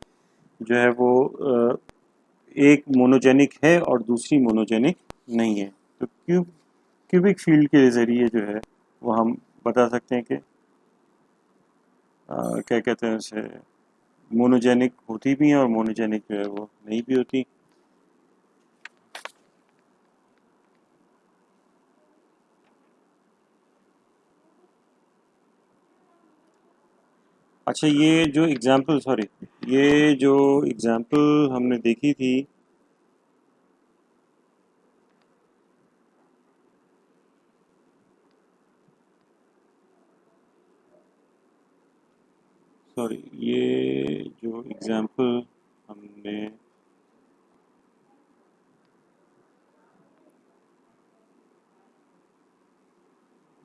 जो है वो एक मोनोजेनिक है और दूसरी मोनोजेनिक नहीं है। तो क्यूबिक फील्ड के ज़रिए जो है वो हम बता सकते हैं कि क्या कहते हैं उसे, मोनोजेनिक होती भी हैं और मोनोजेनिक जो है वो नहीं भी होती। अच्छा, ये जो एग्जाम्पल हमने देखी थी, सॉरी, ये जो एग्जाम्पल हमने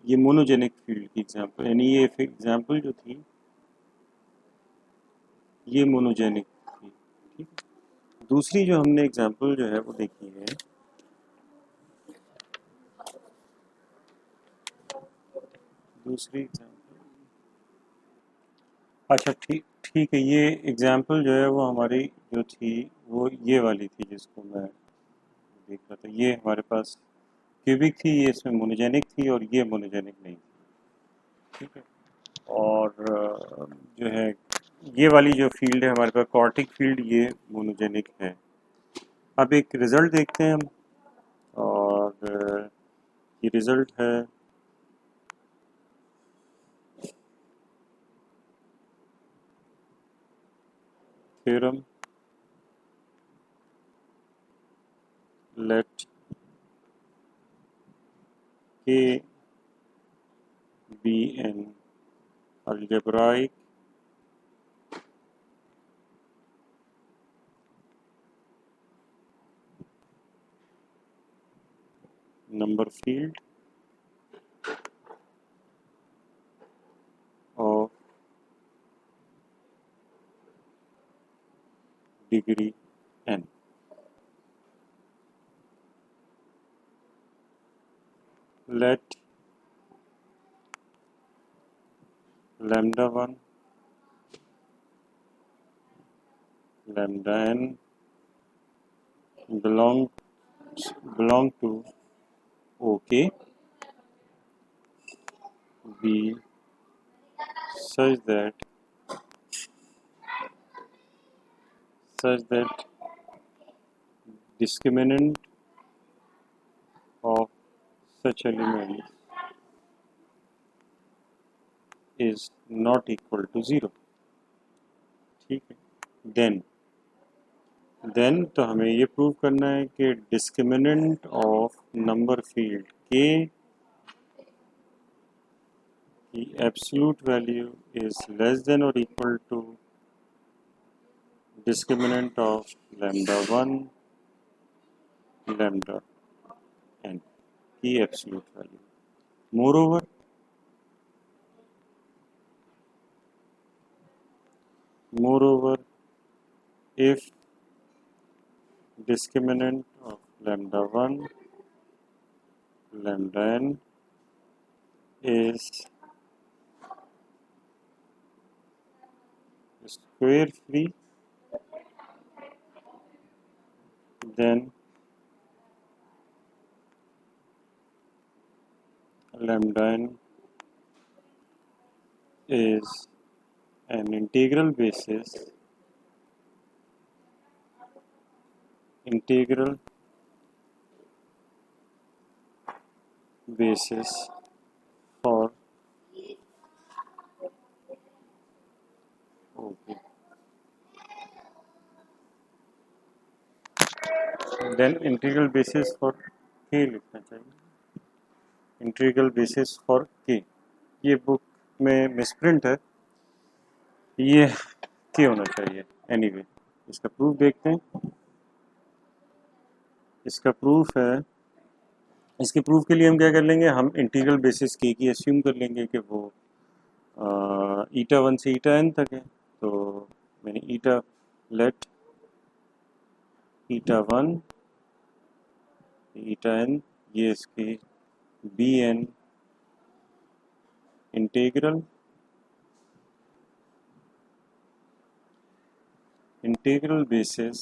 ये मोनोजेनिक फील्ड की एग्जाम्पल, यानी ये एग्जाम्पल जो थी ये मोनोजेनिक थी। ठीक है, दूसरी जो हमने एग्जाम्पल जो है वो देखी है, दूसरी एग्जाम्पल, अच्छा ठीक ठीक है, ये एग्जाम्पल जो है वो हमारी जो थी वो ये वाली थी जिसको मैं देख रहा था। ये हमारे पास क्यूबिक थी, ये इसमें मोनोजेनिक थी, और ये मोनोजेनिक नहीं थी। ठीक है, और जो है ये वाली जो फील्ड है हमारे पास कॉर्टिक फील्ड, ये मोनोजेनिक है। अब एक रिजल्ट देखते हैं हम, और ये रिजल्ट है theorem let K be an algebraic number field of degree n. Let lambda 1, lambda n belong to OK be such that discriminant of such element is not equal to 0. ठीक है. Then तो हमें ये prove करना है कि discriminant of number field के की absolute value is less than और equal to discriminant of lambda 1 lambda n की absolute value. Moreover, if discriminant of lambda 1 lambda n is square free, then lambda n is an integral basis for OK. Then integral basis for k लिखना चाहिए. Integral basis for k ये book में misprint है, ये k होना चाहिए. Anyway इसका proof देखते हैं. इसका प्रूफ है, इसके प्रूफ के लिए हम क्या कर लेंगे, हम इंटीग्रल बेसिस k की अस्यूम कर लेंगे कि वो ईटा 1 से ईटा n तक है. तो मैंने ईटा लेट ईटा 1 ईटा n ये इसकी B N integral basis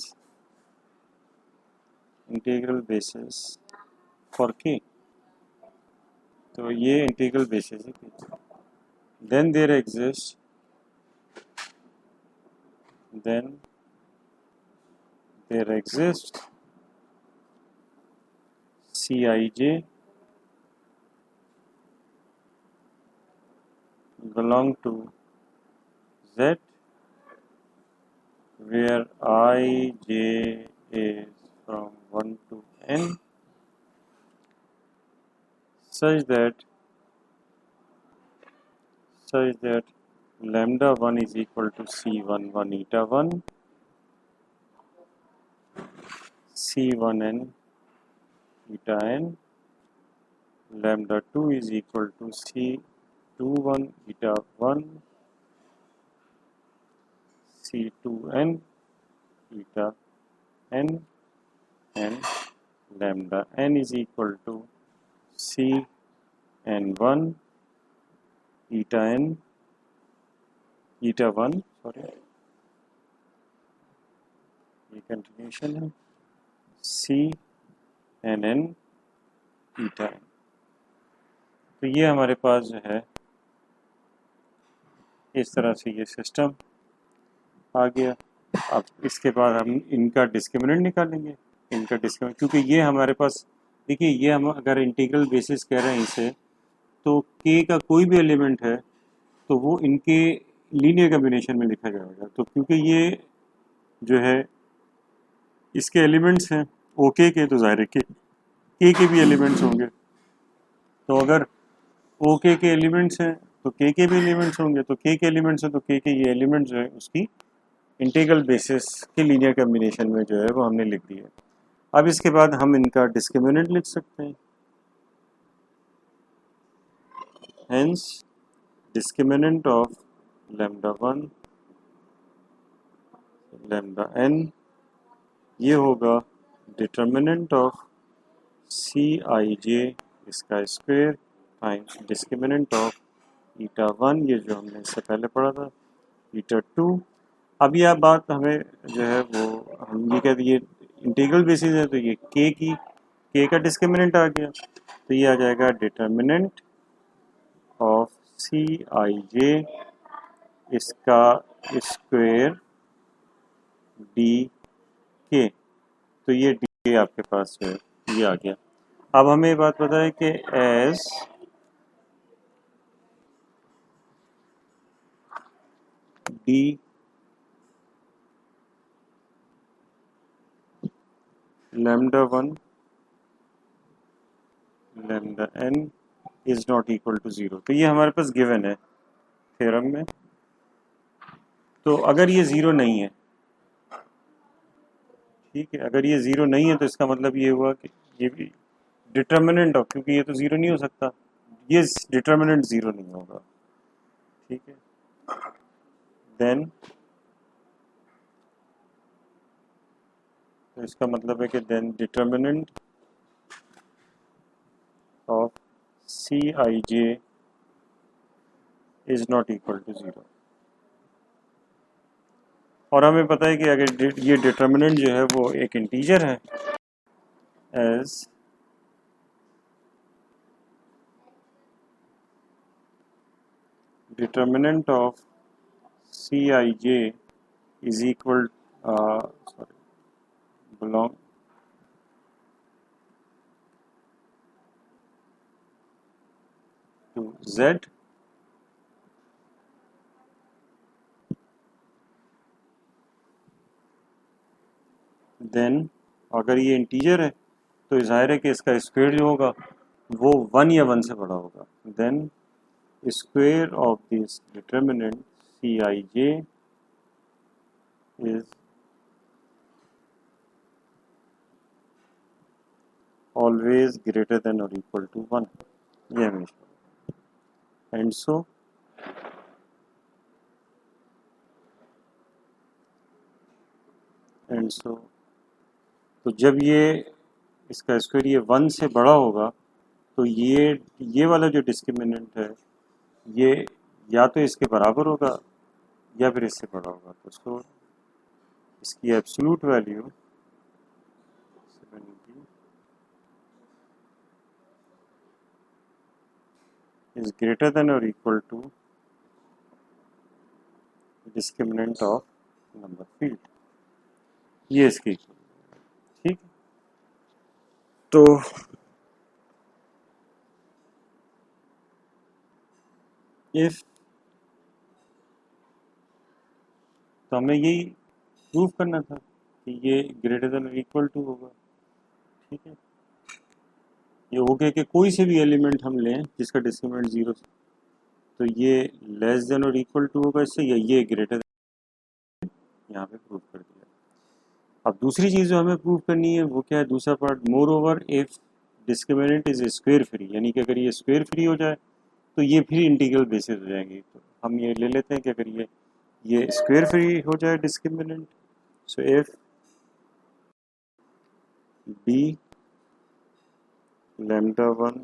for k. तो ये इंटीग्रल बेसिस है. then there exists Cij belong to Z where ij is from 1 to n such that lambda 1 is equal to C11 eta 1 C1n eta n, lambda 2 is equal to C21 eta 1 C2n eta n, and lambda n is equal to Cn1 eta 1 ये continuation है Cnn eta n. तो ये हमारे पास जो है इस तरह से ये सिस्टम आ गया. अब इसके बाद हम इनका डिस्क्रिमिनेंट निकालेंगे. क्योंकि ये हमारे पास देखिए ये हम अगर इंटीग्रल बेसिस कह रहे हैं इसे, तो k का कोई भी एलिमेंट है तो वो इनके लीनियर कॉम्बिनेशन में लिखा जाएगा। तो क्योंकि ये जो है इसके एलिमेंट्स हैं ओके के, तो ज़ाहिर है के भी एलिमेंट्स होंगे। तो अगर ओके के एलिमेंट्स हैं तो के भी एलिमेंट्स होंगे, तो के एलिमेंट्स हैं तो के ये एलिमेंट्स जो है उसकी इंटीग्रल बेसिस के लीनियर कॉम्बिनेशन में जो है वो हमने लिख दिया। अब इसके बाद हम इनका डिस्क्रिमिनेंट लिख सकते हैं। Hence discriminant of lambda 1 lambda n ये होगा डिटर्मिनेंट ऑफ सी आई जे इसका square times discriminant of eta 1, ये जो हमने इससे पहले पढ़ा था, ईटा 2। अब यह बात हमें जो है वो हम ये कहते ये इंटीग्रल बेसिस है, तो ये के का डिस्क्रिमिनेंट आ गया, तो ये आ जाएगा डिटर्मिनेंट ऑफ सी आई जे इसका स्क्वायर डी के। तो ये डी के आपके पास जो है ये आ गया। अब हमें ये बात पता है कि as D lambda 1 lambda n is not equal to 0, तो ये हमारे पास गिवन है थ्योरम में। तो अगर ये 0 नहीं है, ठीक है, अगर ये 0 नहीं है तो इसका मतलब ये हुआ कि ये भी डिटर्मिनेंट ऑफ, क्योंकि ये तो 0 नहीं हो सकता, ये डिटर्मिनेंट 0 नहीं होगा, ठीक है। देन तो इसका मतलब है कि then determinant of C I J is not equal to 0। और हमें पता है कि अगर ये डिटर्मिनेंट जो है वो एक इंटीजर है, as determinant of C I J is equal sorry belong to z, then अगर ये इंटीजर है तो जाहिर है कि इसका स्क्वायर जो होगा वो 1 या 1 से बड़ा होगा। Then square of this determinant C I J is always greater than और इक्वल टू 1, ये हमेशा। एंड सो तो जब ये इसका स्क्वायर ये 1 से बड़ा होगा तो ये वाला जो डिस्क्रिमिनेंट है ये या तो इसके बराबर होगा या फिर इससे बड़ा होगा। तो सो इसकी absolute value 70 is greater than or equal to discriminant of number field, ये इसकी ठीक। तो इफ तो हमें यही प्रूव करना था कि ये ग्रेटर देन और इक्वल टू होगा, ठीक है। ये हो गया कि कोई से भी एलिमेंट हम लें जिसका डिस्क्रिमिनेंट 0 तो ये लेस देन और इक्वल टू होगा इससे, या ये ग्रेटर देन, यहाँ पे प्रूव कर दिया। अब दूसरी चीज़ जो हमें प्रूव करनी है वो क्या है, दूसरा part, more over if discriminant is square free, यानी कि अगर ये स्क्वायर फ्री हो जाए तो ये फिर इंटीग्रल बेसिस हो जाएंगी। तो हम ये ले लेते हैं कि अगर ये स्क्वायर फ्री हो जाए discriminant, so if B lambda 1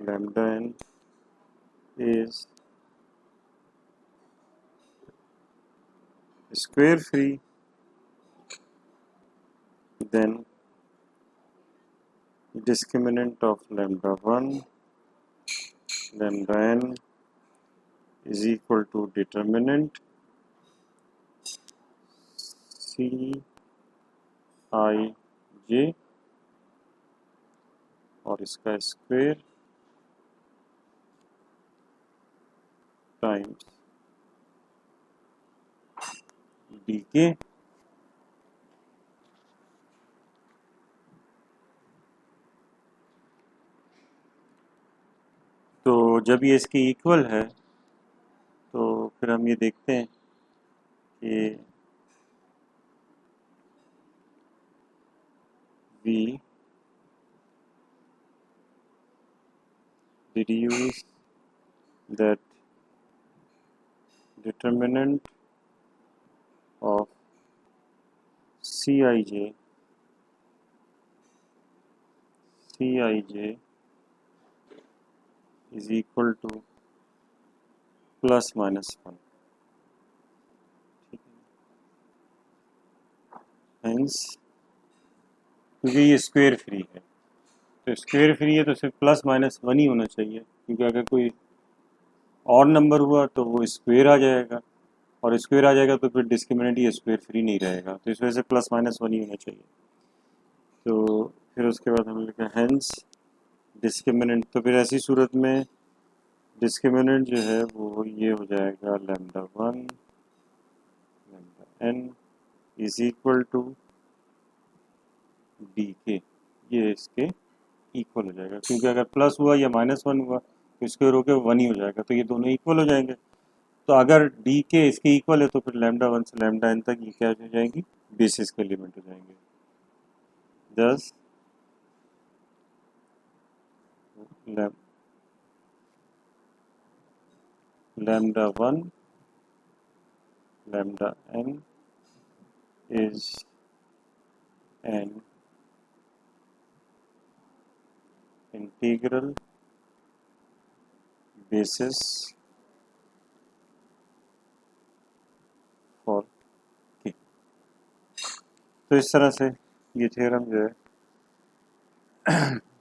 lambda n is square free, then discriminant of lambda 1 lambda n is equal to determinant c I j और इसका स्क्वायर टाइम्स डी के तो जब ये इसके इक्वल है तो फिर हम ये देखते हैं कि we deduce that determinant of Cij is equal to plus minus one. ठीक है, हेंस क्योंकि ये स्क्वायर फ्री है तो स्क्वायर फ्री है तो सिर्फ प्लस माइनस वन ही होना चाहिए, क्योंकि अगर कोई और नंबर हुआ तो वो स्क्वायर आ जाएगा और स्क्वायर आ जाएगा तो फिर डिस्क्रिमिनेंट ही स्क्वायर फ्री नहीं रहेगा, तो इस वजह से प्लस माइनस वन ही होना चाहिए। तो फिर उसके बाद हम लिखा हेंस डिस्क्रिमिनेंट, तो फिर ऐसी सूरत में डिस्क्रिमिनेंट जो है वो ये हो जाएगा lambda one lambda N is equal to D K, ये इसके इक्वल हो जाएगा, क्योंकि अगर प्लस हुआ या माइनस वन हुआ तो स्क्वायर होकर वन ही हो जाएगा, तो ये दोनों इक्वल हो जाएंगे। तो अगर डी के इसके इक्वल है तो फिर लैम्डा वन से लैम्डा एन तक ये क्या हो जाएंगी, बेसिस के एलिमेंट हो जाएंगे। Thus lambda one lambda N is an integral basis for k। तो इस तरह से ये थ्योरम जो है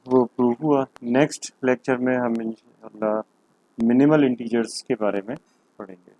वो प्रूव हुआ। नेक्स्ट लेक्चर में हम इंशाल्लाह मिनिमल इंटीजर्स के बारे में पढ़ेंगे।